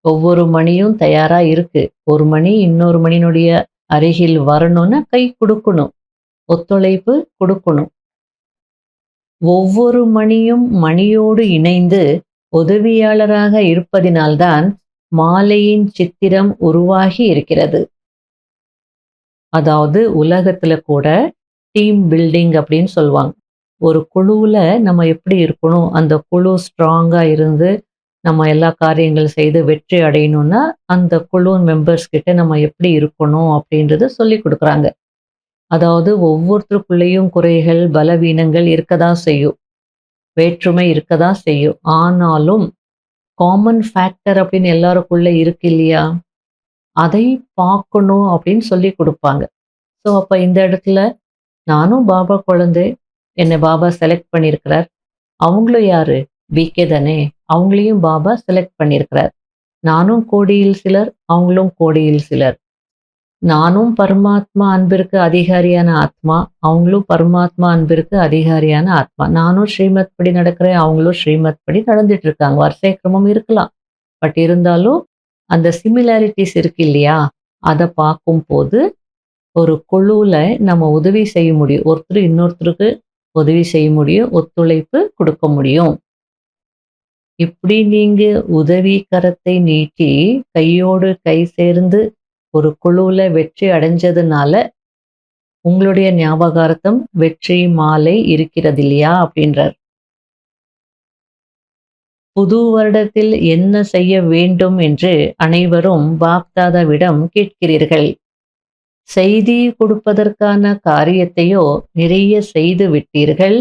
ஒவ்வொரு மணியும் தயாரா இருக்கு. ஒரு மணி இன்னொரு மணியினுடைய அருகில் வரணும்னா கை கொடுக்கணும், ஒத்துழைப்பு கொடுக்கணும். ஒவ்வொரு மணியும் மணியோடு இணைந்து உதவியாளராக இருப்பதினால்தான் மாலையின் சித்திரம் உருவாகி இருக்கிறது. அதாவது உலகத்துல கூட டீம் பில்டிங் அப்படின்னு சொல்லுவாங்க. ஒரு குழுவுல நம்ம எப்படி இருக்கணும், அந்த குழு ஸ்ட்ராங்கா இருந்து நம்ம எல்லா காரியங்கள் செய்து வெற்றி அடையணும்னா அந்த குழு மெம்பர்ஸ் கிட்ட நம்ம எப்படி இருக்கணும் அப்படின்றத சொல்லி கொடுக்குறாங்க. அதாவது ஒவ்வொருத்தருக்குள்ளேயும் குறைகள் பலவீனங்கள் இருக்கதான் செய்யும், வேற்றுமை இருக்கதான் செய்யும். ஆனாலும் காமன் ஃபேக்டர் அப்படின்னு எல்லாருக்குள்ள இருக்கு இல்லையா, அதை பார்க்கணும் அப்படின்னு சொல்லி கொடுப்பாங்க. ஸோ அப்போ இந்த இடத்துல நானும் பாபா குழந்தை, என்னை பாபா செலக்ட் பண்ணியிருக்கிறார். அவங்களும் யாரு, பிகே தானே, அவங்களையும் பாபா செலக்ட் பண்ணியிருக்கிறார். நானும் கோடியில் சிலர், அவங்களும் கோடியில் சிலர். நானும் பரமாத்மா அன்பிற்கு அதிகாரியான ஆத்மா, அவங்களும் பரமாத்மா அன்பிற்கு அதிகாரியான ஆத்மா. நானும் ஸ்ரீமத் படி நடக்கிறேன், அவங்களும் ஸ்ரீமத் படி நடந்துட்டு இருக்காங்க. வரிசை கிரமம் இருக்கலாம், பட் இருந்தாலும் அந்த சிமிலாரிட்டிஸ் இருக்கு இல்லையா, அதை பார்க்கும் போது ஒரு குழுவில் நம்ம உதவி செய்ய முடியும், ஒருத்தர் இன்னொருத்தருக்கு உதவி செய்ய முடியும், ஒத்துழைப்பு கொடுக்க முடியும். இப்படி நீங்க உதவி கரத்தை நீட்டி கையோடு கை சேர்ந்து ஒரு குழுவில் வெற்றி அடைஞ்சதுனால உங்களுடைய ஞாபகார்த்தம் வெற்றி மாலை இருக்கிறது இல்லையா அப்படின்றார். புது வருடத்தில் என்ன செய்ய வேண்டும் என்று அனைவரும் பாப்தாதாவிடம் கேட்கிறீர்கள். செய்தி கொடுப்பதற்கான காரியத்தையோ நிறைய செய்து விட்டீர்கள்,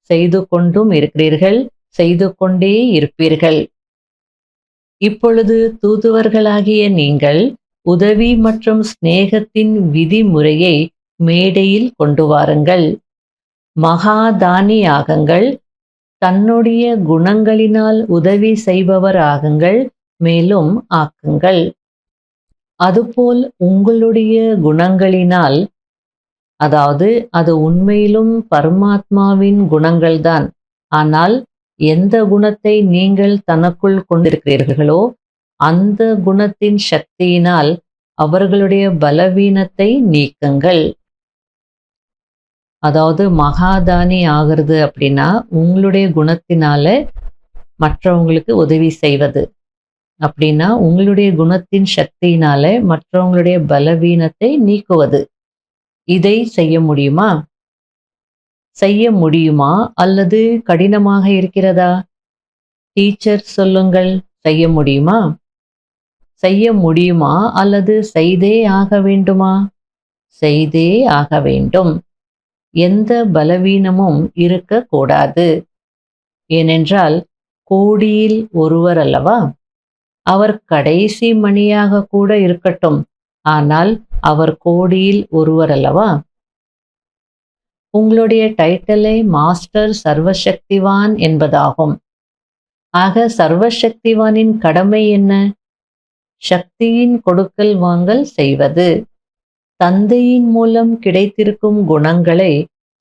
செய்து கொண்டும் இருக்கிறீர்கள், செய்து கொண்டே இருப்பீர்கள். இப்பொழுது தூதுவர்களாகிய நீங்கள் உதவி மற்றும் சிநேகத்தின் விதிமுறையை மேடையில் கொண்டு வாருங்கள். மகாதானி ஆகுங்கள், தன்னுடைய குணங்களினால் உதவி செய்பவர் ஆகுங்கள், மேலும் ஆக்குங்கள். அதுபோல் உங்களுடைய குணங்களினால், அதாவது அது உண்மையிலும் பரமாத்மாவின் குணங்கள்தான். ஆனால் எந்த குணத்தை நீங்கள் தனக்குள் கொண்டிருக்கிறீர்களோ அந்த குணத்தின் சக்தியினால் அவர்களுடைய பலவீனத்தை நீக்குங்கள். அதாவது மகாதானி ஆகிறது அப்படின்னா உங்களுடைய குணத்தினால மற்றவங்களுக்கு உதவி செய்வது. அப்படின்னா உங்களுடைய குணத்தின் சக்தியினால மற்றவங்களுடைய பலவீனத்தை நீக்குவது. இதை செய்ய முடியுமா? செய்ய முடியுமா அல்லது கடினமாக இருக்கிறதா? டீச்சர் சொல்லுங்கள், செய்ய முடியுமா? செய்ய முடியுமா அல்லது செய்தே ஆக வேண்டுமா? செய்தே ஆக வேண்டும். எந்த பலவீனமும் இருக்கக்கூடாது. ஏனென்றால் கோடியில் ஒருவர் அல்லவா, அவர் கடைசி மணியாக கூட இருக்கட்டும், ஆனால் அவர் கோடியில் ஒருவர் அல்லவா. உங்களுடைய டைட்டிலை மாஸ்டர் சர்வசக்திவான் என்பதாகும். ஆக சர்வசக்திவானின் கடமை என்ன? சக்தியின் கொடுக்கல் வாங்கல் செய்வது. தந்தையின் மூலம் கிடைத்திருக்கும் குணங்களை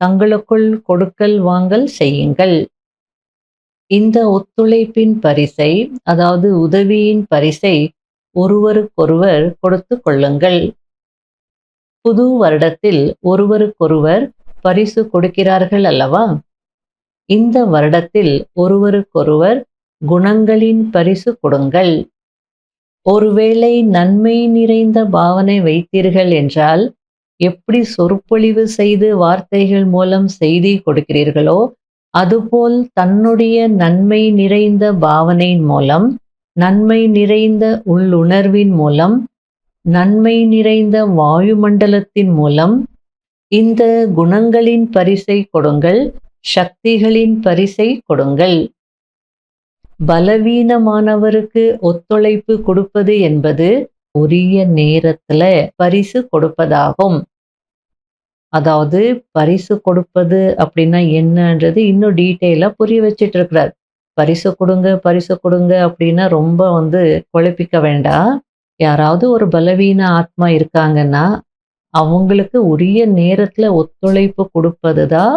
தங்களுக்குள் கொடுக்கல் வாங்கல் செய்யுங்கள். இந்த ஒத்துழைப்பின் பரிசை, அதாவது உதவியின் பரிசை ஒருவருக்கொருவர் கொடுத்துக் கொள்ளுங்கள். புது வருடத்தில் ஒருவருக்கொருவர் பரிசு கொடுக்கிறார்கள் அல்லவா? இந்த வருடத்தில் ஒருவருக்கொருவர் குணங்களின் பரிசு கொடுங்கள். ஒருவேளை நன்மை நிறைந்த பாவனை வைத்தீர்கள் என்றால், எப்படி சொற்பொழிவு செய்து வார்த்தைகள் மூலம் செய்தி கொடுக்கிறீர்களோ, அதுபோல் தன்னுடைய நன்மை நிறைந்த பாவனையின் மூலம், நன்மை நிறைந்த உள்ளுணர்வின் மூலம், நன்மை நிறைந்த வாயுமண்டலத்தின் மூலம் இந்த குணங்களின் பரிசை கொடுங்கள், சக்திகளின் பரிசை கொடுங்கள். பலவீனமானவருக்கு ஒத்துழைப்பு கொடுப்பது என்பது உரிய நேரத்துல பரிசு கொடுப்பதாகும். அதாவது பரிசு கொடுப்பது அப்படின்னா என்னன்றது இன்னும் டீட்டெயிலா புரிய வச்சிட்டு இருக்கிறார். பரிசு கொடுங்க அப்படின்னா ரொம்ப குழப்பிக்க வேண்டாம். யாராவது ஒரு பலவீன ஆத்மா இருக்காங்கன்னா அவங்களுக்கு உரிய நேரத்துல ஒத்துழைப்பு கொடுப்பது தான்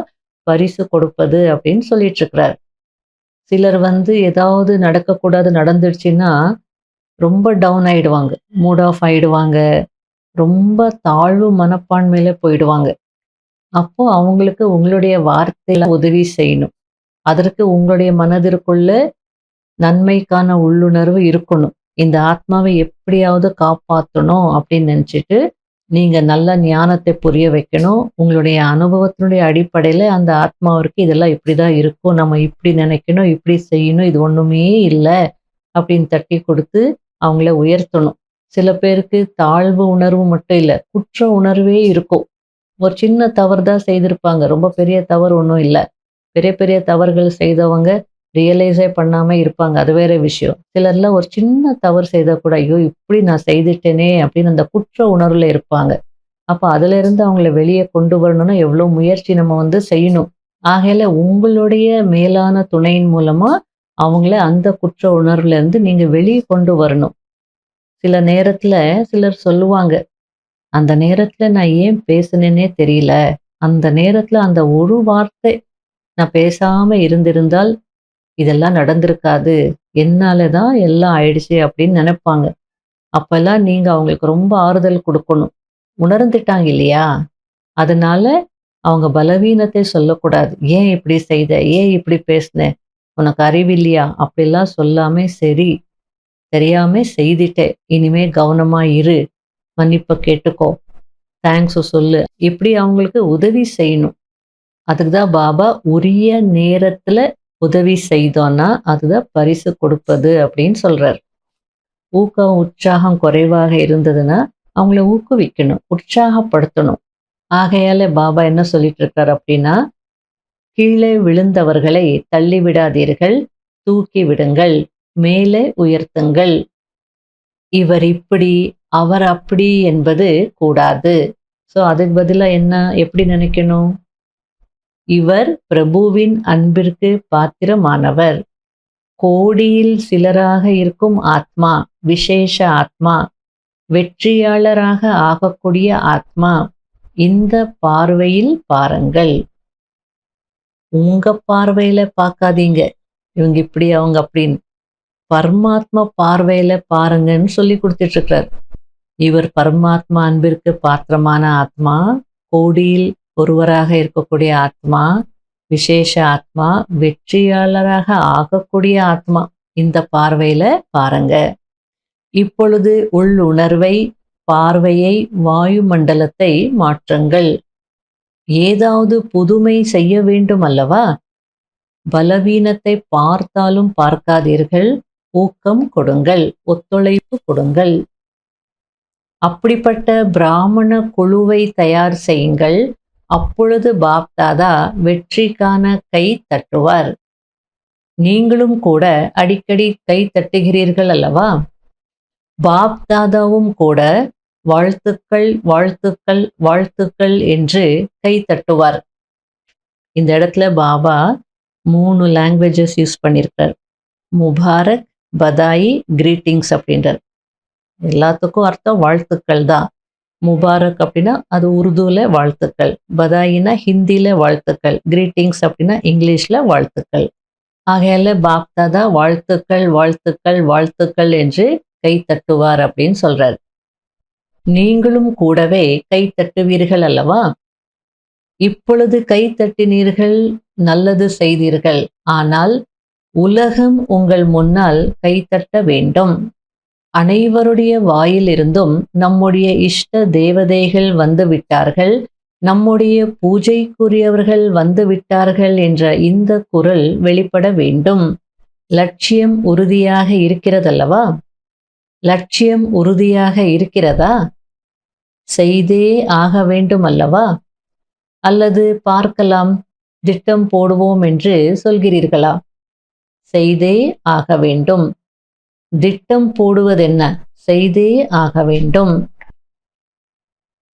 பரிசு கொடுப்பது அப்படின்னு சொல்லிட்டு இருக்கிறார். சிலர் ஏதாவது நடக்கக்கூடாது நடந்துடுச்சுன்னா ரொம்ப டவுன் ஆயிடுவாங்க, மூட் ஆஃப் ஆயிடுவாங்க, ரொம்ப தாழ்வு மனப்பான்மையில போயிடுவாங்க. அப்போ அவங்களுக்கு உங்களுடைய வார்த்தையில உதவி செய்யணும். அதற்கு உங்களுடைய மனதிற்குள்ள நன்மைக்கான உள்ளுணர்வு இருக்கணும். இந்த ஆத்மாவை எப்படியாவது காப்பாற்றணும் அப்படின்னு நினைச்சிட்டு நீங்க நல்ல ஞானத்தை புரிய வைக்கணும். உங்களுடைய அனுபவத்தினுடைய அடிப்படையில அந்த ஆத்மாவிற்கு இதெல்லாம் இப்படிதான் இருக்கும், நம்ம இப்படி நினைக்கணும், இப்படி செய்யணும், இது ஒண்ணுமே இல்லை அப்படின்னு தட்டி கொடுத்து அவங்கள உயர்த்தணும். சில பேருக்கு தாழ்வு உணர்வு மட்டும் இல்லை, குற்ற உணர்வே இருக்கும். ஒரு சின்ன தவறு தான் செய்திருப்பாங்க, ரொம்ப பெரிய தவறு ஒன்றும் இல்லை. பெரிய பெரிய தவறுகள் செய்தவங்க ரியலைஸே பண்ணாம இருப்பாங்க, அது வேற விஷயம். சிலர்லாம் ஒரு சின்ன தவறு செய்த கூட ஐயோ இப்படி நான் செய்துட்டேனே அப்படின்னு அந்த குற்ற உணர்வுல இருப்பாங்க. அப்ப அதுல இருந்து அவங்கள வெளியே கொண்டு வரணும்னா எவ்வளவு முயற்சி நம்ம செய்யணும். ஆகையில உங்களுடைய மேலான துணையின் மூலமா அவங்கள அந்த குற்ற உணர்வுல இருந்து நீங்க வெளியே கொண்டு வரணும். சில நேரத்துல சிலர் சொல்லுவாங்க, அந்த நேரத்துல நான் ஏன் பேசுனேனே தெரியல, அந்த நேரத்துல அந்த ஒரு வார்த்தை நான் பேசாம இருந்திருந்தால் இதெல்லாம் நடந்திருக்காது, என்னாலதான் எல்லாம் ஆயிடுச்சு அப்படின்னு நினைப்பாங்க. அப்பெல்லாம் நீங்க அவங்களுக்கு ரொம்ப ஆறுதல் கொடுக்கணும். உணர்ந்துட்டாங்க இல்லையா? அதனால அவங்க பலவீனத்தை சொல்லக்கூடாது. ஏன் இப்படி செய்த, ஏன் இப்படி பேசின, உனக்கு அறிவில்லையா அப்படிலாம் சொல்லாம சரி தெரியாம செய்துட்டேன், இனிமே கவனமா இரு, மன்னிப்ப கேட்டுக்கோ, தேங்க்ஸ் சொல்லு, இப்படி அவங்களுக்கு உதவி செய்யணும். அதுக்குதான் பாபா உரிய நேரத்துல உதவி செய்தோன்னா அதுதான் பரிசு கொடுப்பது அப்படின்னு சொல்றார். உற்சாகம் குறைவாக இருந்ததுன்னா அவங்கள ஊக்குவிக்கணும், உற்சாகப்படுத்தணும். ஆகையால பாபா என்ன சொல்லிட்டு இருக்காரு அப்படின்னா, கீழே விழுந்தவர்களை தள்ளி விடாதீர்கள், தூக்கி விடுங்கள், மேலே உயர்த்துங்கள். இவர் இப்படி அவர் அப்படி என்பது கூடாது. ஸோ அதுக்கு பதிலா என்ன எப்படி நினைக்கணும்? இவர் பிரபுவின் அன்பிற்கு பாத்திரமானவர், கோடியில் சிலராக இருக்கும் ஆத்மா, விசேஷ ஆத்மா, வெற்றியாளராக ஆகக்கூடிய ஆத்மா. இந்த பார்வையில் பாருங்கள். உங்க பார்வையில பார்க்காதீங்க, இவங்க இப்படி அவங்க அப்படின்னு. பரமாத்மா பார்வையில பாருங்கன்னு சொல்லி கொடுத்துட்டு இருக்கிறார். இவர் பரமாத்மா அன்பிற்கு பாத்திரமான ஆத்மா, கோடியில் ஒருவராக இருக்கக்கூடிய ஆத்மா, விசேஷ ஆத்மா, வெற்றியாளராக ஆகக்கூடிய ஆத்மா. இந்த பார்வையில பாருங்க. இப்பொழுது உள்ளுணர்வை, பார்வையை, வாயு மண்டலத்தை மாற்றுங்கள். ஏதாவது புதுமை செய்ய வேண்டும் அல்லவா? பலவீனத்தை பார்த்தாலும் பார்க்காதீர்கள், ஊக்கம் கொடுங்கள், ஒத்துழைப்பு கொடுங்கள். அப்படிப்பட்ட பிராமண குழுவை தயார் செய்யுங்கள். அப்பொழுது பாப்தாதா வெற்றிக்கான கை தட்டுவார். நீங்களும் கூட அடிக்கடி கை தட்டுகிறீர்கள் அல்லவா? பாப்தாதாவும் கூட வாழ்த்துக்கள் வாழ்த்துக்கள் வாழ்த்துக்கள் என்று கை தட்டுவார். இந்த இடத்துல பாபா 3 லாங்குவேஜஸ் யூஸ் பண்ணியிருக்கார். முபாரக், பதாயி, கிரீட்டிங்ஸ் அப்படின்றார். எல்லாத்துக்கும் அர்த்தம் வாழ்த்துக்கள் தான். முபாரக் அப்படின்னா அது உருதுல வாழ்த்துக்கள். பதாயினா ஹிந்தில வாழ்த்துக்கள். கிரீட்டிங்ஸ் அப்படின்னா இங்கிலீஷ்ல வாழ்த்துக்கள். ஆகையால பாப்தாதா வாழ்த்துக்கள், வாழ்த்துக்கள், வாழ்த்துக்கள் என்று கை தட்டுவார் அப்படின்னு சொல்றார். நீங்களும் கூடவே கை தட்டுவீர்கள் அல்லவா? இப்பொழுது கை தட்டினீர்கள், நல்லது செய்தீர்கள். ஆனால் உலகம் உங்கள் முன்னால் கைதட்ட வேண்டும். அனைவருடைய வாயிலிருந்தும் நம்முடைய இஷ்ட தேவதைகள் வந்து விட்டார்கள், நம்முடைய பூஜைக்குரியவர்கள் வந்து விட்டார்கள் என்ற இந்த குரல் வெளிப்பட வேண்டும். லட்சியம் உறுதியாக இருக்கிறதல்லவா? லட்சியம் உறுதியாக இருக்கிறதா? செய்தே ஆக வேண்டும் அல்லவா? அல்லது பார்க்கலாம், திட்டம் போடுவோம் என்று சொல்கிறீர்களா? செய்தே ஆக வேண்டும். திட்டம் போடுவதென்ன? செய்தே ஆக வேண்டும்.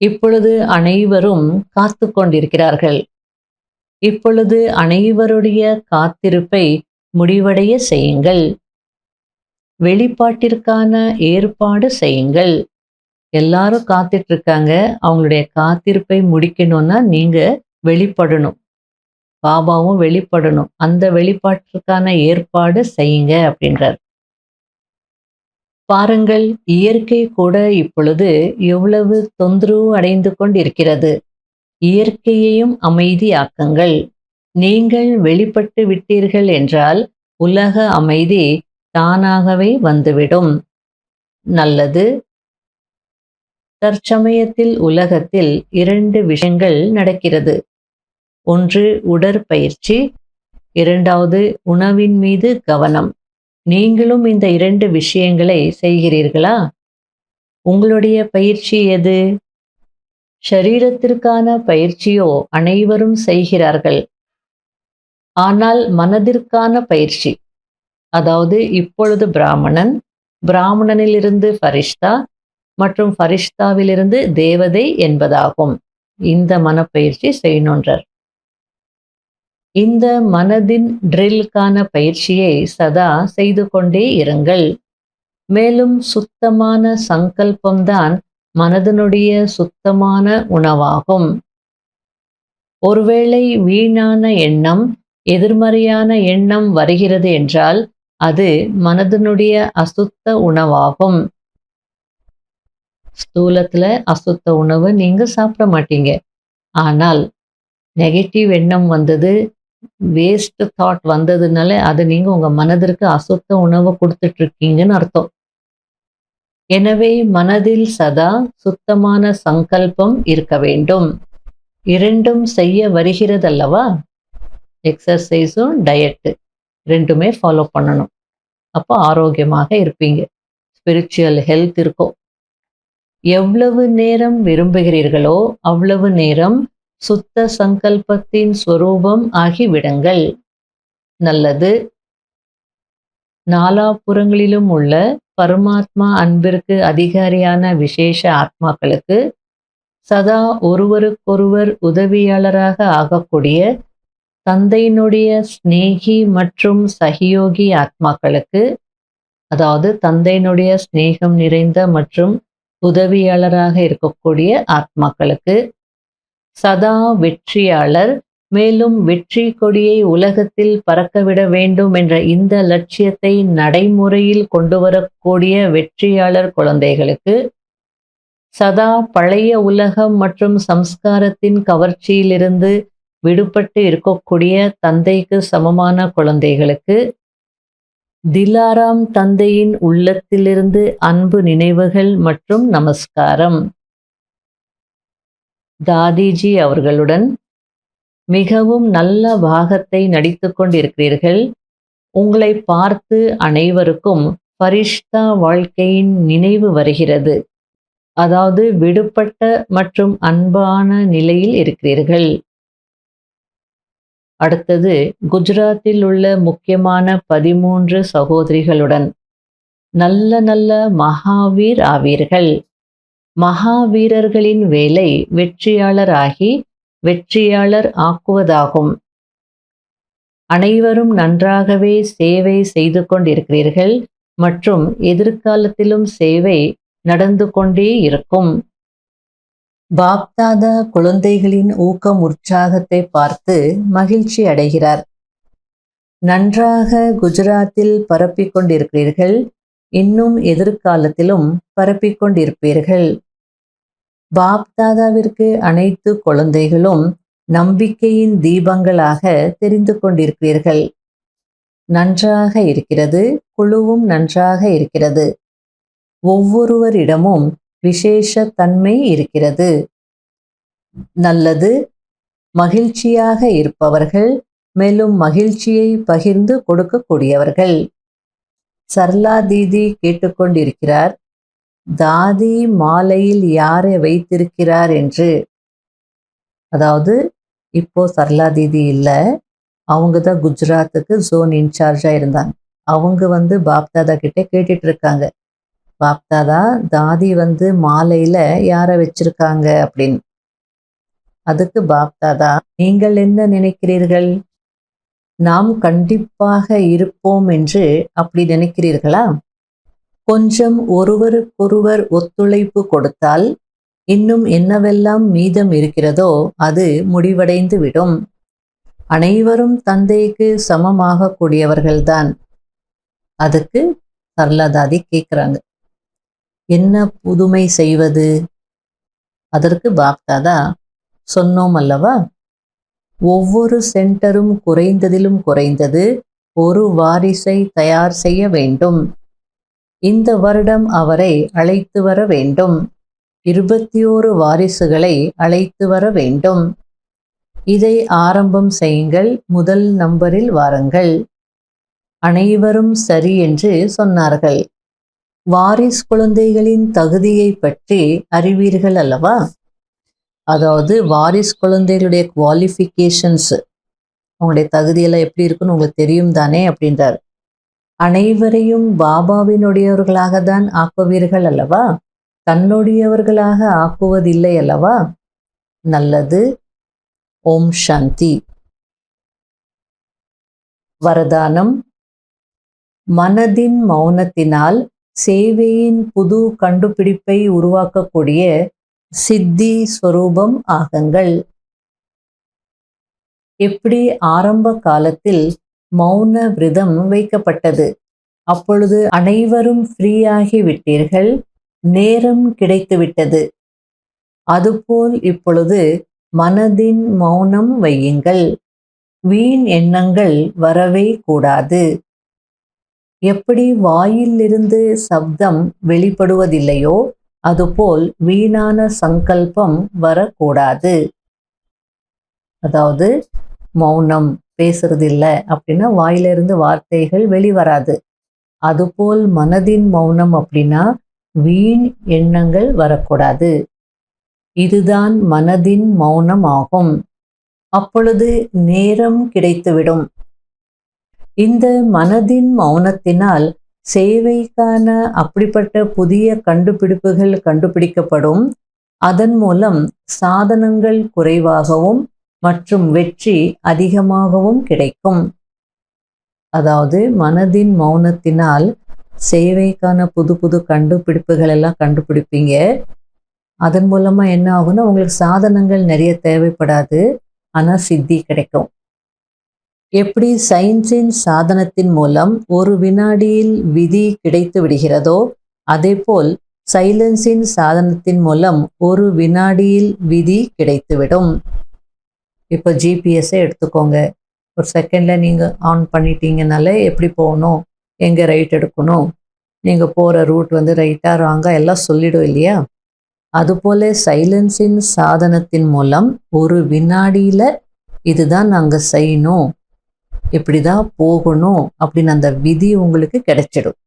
இப்பொழுது அனைவரும் காத்து கொண்டிருக்கிறார்கள். இப்பொழுது அனைவருடைய காத்திருப்பை முடிவடைய செய்யுங்கள். வெளிப்பாட்டிற்கான ஏற்பாடு செய்யுங்கள். எல்லாரும் காத்துட்டு இருக்காங்க. அவங்களுடைய காத்திருப்பை முடிக்கணும்னா நீங்க வெளிப்படணும். பாபாவும் வெளிப்படணும். அந்த வெளிப்பாட்டிற்கான ஏற்பாடு செய்யுங்க அப்படின்றார். பாருங்கள், இயற்கை கூட இப்பொழுது எவ்வளவு தொந்தரவு அடைந்து கொண்டிருக்கிறது. இயற்கையையும் அமைதியாக்குங்கள். நீங்கள் வெளிப்பட்டு விட்டீர்கள் என்றால் உலக அமைதி தானாகவே வந்துவிடும். நல்லது. தற்சமயத்தில் உலகத்தில் 2 விஷயங்கள் நடக்கிறது. ஒன்று உடற்பயிற்சி, 2வது உணவின் மீது கவனம். நீங்களும் இந்த 2 விஷயங்களை செய்கிறீர்களா? உங்களுடைய பயிற்சி எது? ஷரீரத்திற்கான பயிற்சியோ அனைவரும் செய்கிறார்கள். ஆனால் மனதிற்கான பயிற்சி, அதாவது இப்பொழுது பிராமணன், பிராமணனிலிருந்து ஃபரிஷ்தா மற்றும் ஃபரிஷ்தாவிலிருந்து தேவதை என்பதாகும். இந்த மனப்பயிற்சி செய்யணுன்றார். இந்த மனதின் ட்ரில்லுக்கான பயிற்சியை சதா செய்து கொண்டே இருங்கள். மேலும் சுத்தமான சங்கல்பம்தான் மனதினுடைய சுத்தமான உணவாகும். ஒருவேளை வீணான எண்ணம், எதிர்மறையான எண்ணம் வருகிறது என்றால் அது மனதினுடைய அசுத்த உணவாகும். ஸ்தூலத்துல அசுத்த உணவு நீங்க சாப்பிட மாட்டீங்க. ஆனால் நெகட்டிவ் எண்ணம் வந்தது, வேஸ்ட் தாட் வந்ததுனால அது நீங்க உங்க மனதிற்கு அசுத்த உணவு கொடுத்துட்டு இருக்கீங்கன்னு அர்த்தம். எனவே மனதில் சதா சுத்தமான சங்கல்பம் இருக்க வேண்டும். 2ம் செய்ய வருகிறதல்லவா? எக்ஸசைஸும் டயட்டு 2மே ஃபாலோ பண்ணணும். அப்போ ஆரோக்கியமாக இருப்பீங்க. ஸ்பிரிச்சுவல் ஹெல்த் இருக்கும். எவ்வளவு நேரம் விரும்புகிறீர்களோ அவ்வளவு நேரம் சுத்த சங்கல்பத்தின் ஸ்வரூபம் ஆகிவிடுங்கள். நல்லது. நாலாபுறங்களிலும் உள்ள பரமாத்மா அன்பிற்கு அதிகாரியான விசேஷ ஆத்மாக்களுக்கு, சதா ஒருவருக்கொருவர் உதவியாளராக ஆகக்கூடிய தந்தையினுடைய ஸ்நேகி மற்றும் சகியோகி ஆத்மாக்களுக்கு, அதாவது தந்தையினுடைய ஸ்நேகம் நிறைந்த மற்றும் உதவியாளராக இருக்கக்கூடிய ஆத்மாக்களுக்கு, சதா வெற்றியாளர், மேலும் வெற்றி கொடியை உலகத்தில் பறக்கவிட வேண்டும் என்ற இந்த லட்சியத்தை நடைமுறையில் கொண்டு வரக்கூடிய வெற்றியாளர் குழந்தைகளுக்கு, சதா பழைய உலகம் மற்றும் சம்ஸ்காரத்தின் கவர்ச்சியிலிருந்து விடுபட்டு இருக்கக்கூடிய தந்தைக்கு சமமான குழந்தைகளுக்கு, திலாராம் தந்தையின் உள்ளத்திலிருந்து அன்பு நினைவுகள் மற்றும் நமஸ்காரம். தாதிஜி அவர்களுடன் மிகவும் நல்ல பாகத்தை நடித்து கொண்டிருக்கிறீர்கள். உங்களை பார்த்து அனைவருக்கும் பரிஷ்தா வாழ்க்கையின் நினைவு வருகிறது. அதாவது விடுபட்ட மற்றும் அன்பான நிலையில் இருக்கிறீர்கள். அடுத்தது குஜராத்தில் உள்ள முக்கியமான 13 சகோதரிகளுடன் நல்ல நல்ல மகாவீர் ஆவீர்கள். மகாவீரர்களின் வேலை வெற்றியாளர் ஆகி வெற்றியாளர் ஆக்குவதாகும். அனைவரும் நன்றாகவே சேவை செய்து கொண்டிருக்கிறீர்கள் மற்றும் எதிர்காலத்திலும் சேவை நடந்து கொண்டே இருக்கும். பாப்தாதா குழந்தைகளின் ஊக்கம் உற்சாகத்தை பார்த்து மகிழ்ச்சி அடைகிறார். நன்றாக குஜராத்தில் பரப்பிக் கொண்டிருக்கிறீர்கள், இன்னும் எதிர்காலத்திலும் பரப்பிக் கொண்டிருப்பீர்கள். பாப்தாதாவிற்கு அனைத்து குழந்தைகளும் நம்பிக்கையின் தீபங்களாக தெரிந்து கொண்டிருக்கிறீர்கள். நன்றாக இருக்கிறது, குழுவும் நன்றாக இருக்கிறது. ஒவ்வொருவரிடமும் விசேஷ தன்மை இருக்கிறது. நல்லது. மகிழ்ச்சியாக இருப்பவர்கள், மேலும் மகிழ்ச்சியை பகிர்ந்து கொடுக்கக்கூடியவர்கள். சர்லா தீதி கேட்டுக்கொண்டிருக்கிறார், தாதி மாலையில் யாரை வைத்திருக்கிறார் என்று. அதாவது இப்போ சர்லா தீதி இல்லை, அவங்க தான் குஜராத்துக்கு ஜோன் இன்சார்ஜா இருந்தாங்க. அவங்க பாப்தாதா கிட்ட கேட்டுட்டு இருக்காங்க, பாப்தாதா தாதி மாலையில யாரை வச்சிருக்காங்க அப்படின்னு. அதுக்கு பாப்தாதா, நீங்கள் என்ன நினைக்கிறீர்கள்? நாம் கண்டிப்பாக இருப்போம் என்று அப்படி நினைக்கிறீர்களா? கொஞ்சம் ஒருவருக்கொருவர் ஒத்துழைப்பு கொடுத்தால் இன்னும் என்னவெல்லாம் மீதம் இருக்கிறதோ அது முடிவடைந்து விடும். அனைவரும் தந்தைக்கு சமமாக கூடியவர்கள்தான். அதுக்கு சர்லாதாதி கேட்குறாங்க, என்ன புதுமை செய்வது? அதற்கு பாப்தாதா, சொன்னோம் அல்லவா, ஒவ்வொரு சென்டரும் குறைந்ததிலும் குறைந்தது ஒரு வாரிசை தயார் செய்ய வேண்டும். இந்த வருடம் அவரை அழைத்து வர வேண்டும். 21 வாரிசுகளை அழைத்து வர வேண்டும். இதை ஆரம்பம் செய்யுங்கள், முதல் நம்பரில் வாருங்கள். அனைவரும் சரி என்று சொன்னார்கள். வாரிஸ் குழந்தைகளின் தகுதியை பற்றி அறிவீர்கள் அல்லவா? அதாவது வாரிஸ் குழந்தைகளுடைய குவாலிஃபிகேஷன்ஸ், அவங்களுடைய தகுதியெல்லாம் எப்படி இருக்குன்னு உங்களுக்கு தெரியும் தானே அப்படின்றார். அனைவரையும் பாபாவினுடையவர்களாக தான் ஆக்குவீர்கள் அல்லவா, தன்னுடையவர்களாக ஆக்குவதில்லை அல்லவா? நல்லது. ஓம் சாந்தி. வரதானம். மனதின் மௌனத்தினால் சேவையின் புது கண்டுபிடிப்பை உருவாக்கக்கூடிய சித்தி ஸ்வரூபம் ஆகுங்கள். எப்படி ஆரம்ப காலத்தில் மௌன விரதம் வைக்கப்பட்டது, அப்பொழுது அனைவரும் ஃப்ரீயாகி விட்டீர்கள், நேரம் கிடைத்துவிட்டது. அதுபோல் இப்பொழுது மனதின் மௌனம் வையுங்கள். வீண் எண்ணங்கள் வரவே கூடாது. எப்படி வாயிலிருந்து சப்தம் வெளிப்படுவதில்லையோ அதுபோல் வீணான சங்கல்பம் வரக்கூடாது. அதாவது மௌனம் பேசுறது இல்லை அப்படின்னா வாயிலிருந்து வார்த்தைகள் வெளிவராது. அதுபோல் மனதின் மௌனம் அப்படின்னா வீண் எண்ணங்கள் வரக்கூடாது. இதுதான் மனதின் மௌனம் ஆகும். அப்பொழுது நேரம் கிடைத்துவிடும். இந்த மனதின் மௌனத்தினால் சேவைக்கான அப்படிப்பட்ட புதிய கண்டுபிடிப்புகள் கண்டுபிடிக்கப்படும். அதன் மூலம் சாதனங்கள் குறைவாகவும் மற்றும் வெற்றி அதிகமாகவும் கிடைக்கும். அதாவது மனதின் மௌனத்தினால் சேவைக்கான புது புது கண்டுபிடிப்புகள் எல்லாம் கண்டுபிடிப்பீங்க. அதன் மூலமா என்ன ஆகும்னா உங்களுக்கு சாதனங்கள் நிறைய தேவைப்படாது, ஆனால் சித்தி கிடைக்கும். எப்படி சயின்ஸின் சாதனத்தின் மூலம் ஒரு வினாடியில் விதி கிடைத்து விடுகிறதோ அதேபோல் சைலன்ஸின் சாதனத்தின் மூலம் ஒரு வினாடியில் விதி கிடைத்துவிடும். இப்போ ஜிபிஎஸ்ஸை எடுத்துக்கோங்க. ஒரு செகண்டில் நீங்கள் ஆன் பண்ணிட்டீங்கனாலே எப்படி போகணும், எங்கே ரைட் எடுக்கணும், நீங்கள் போகிற ரூட் ரைட்டாக ராங்காக எல்லாம் சொல்லிடும் இல்லையா? அதுபோல் சைலன்ஸின் சாதனத்தின் மூலம் ஒரு வினாடியில் இதுதான் நாங்கள் செய்யணும், இப்படி தான் போகணும் அப்படின்னு அந்த விதி உங்களுக்கு கிடைச்சிடும்.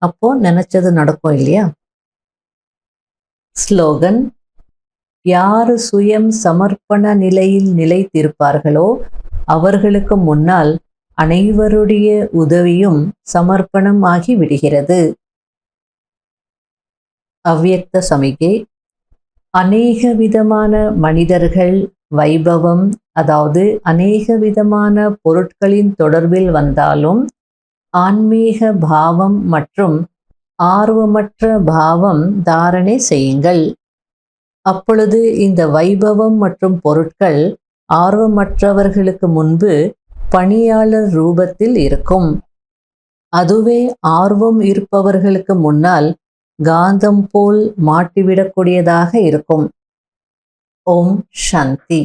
அப்போ நினைச்சது நடக்கும் இல்லையா? ஸ்லோகன். யார் சுயம் சமர்ப்பண நிலையில் நிலைத்திருப்பார்களோ அவர்களுக்கு முன்னால் அனைவருடைய உதவியும் சமர்ப்பணம் ஆகி விடுகிறது. அவ்யக்த சமிகை. அநேக விதமான மனிதர்கள், வைபவம், அதாவது அநேக விதமான பொருட்களின் தொடர்பில் வந்தாலும் ஆன்மீக பாவம் மற்றும் ஆர்வமற்ற பாவம் தாரணை செய்யுங்கள். அப்பொழுது இந்த வைபவம் மற்றும் பொருட்கள் ஆர்வமற்றவர்களுக்கு முன்பு பணியாளர் ரூபத்தில் இருக்கும். அதுவே ஆர்வம் இருப்பவர்களுக்கு முன்னால் காந்தம் போல் மாட்டிவிடக்கூடியதாக இருக்கும். ஓம் சாந்தி.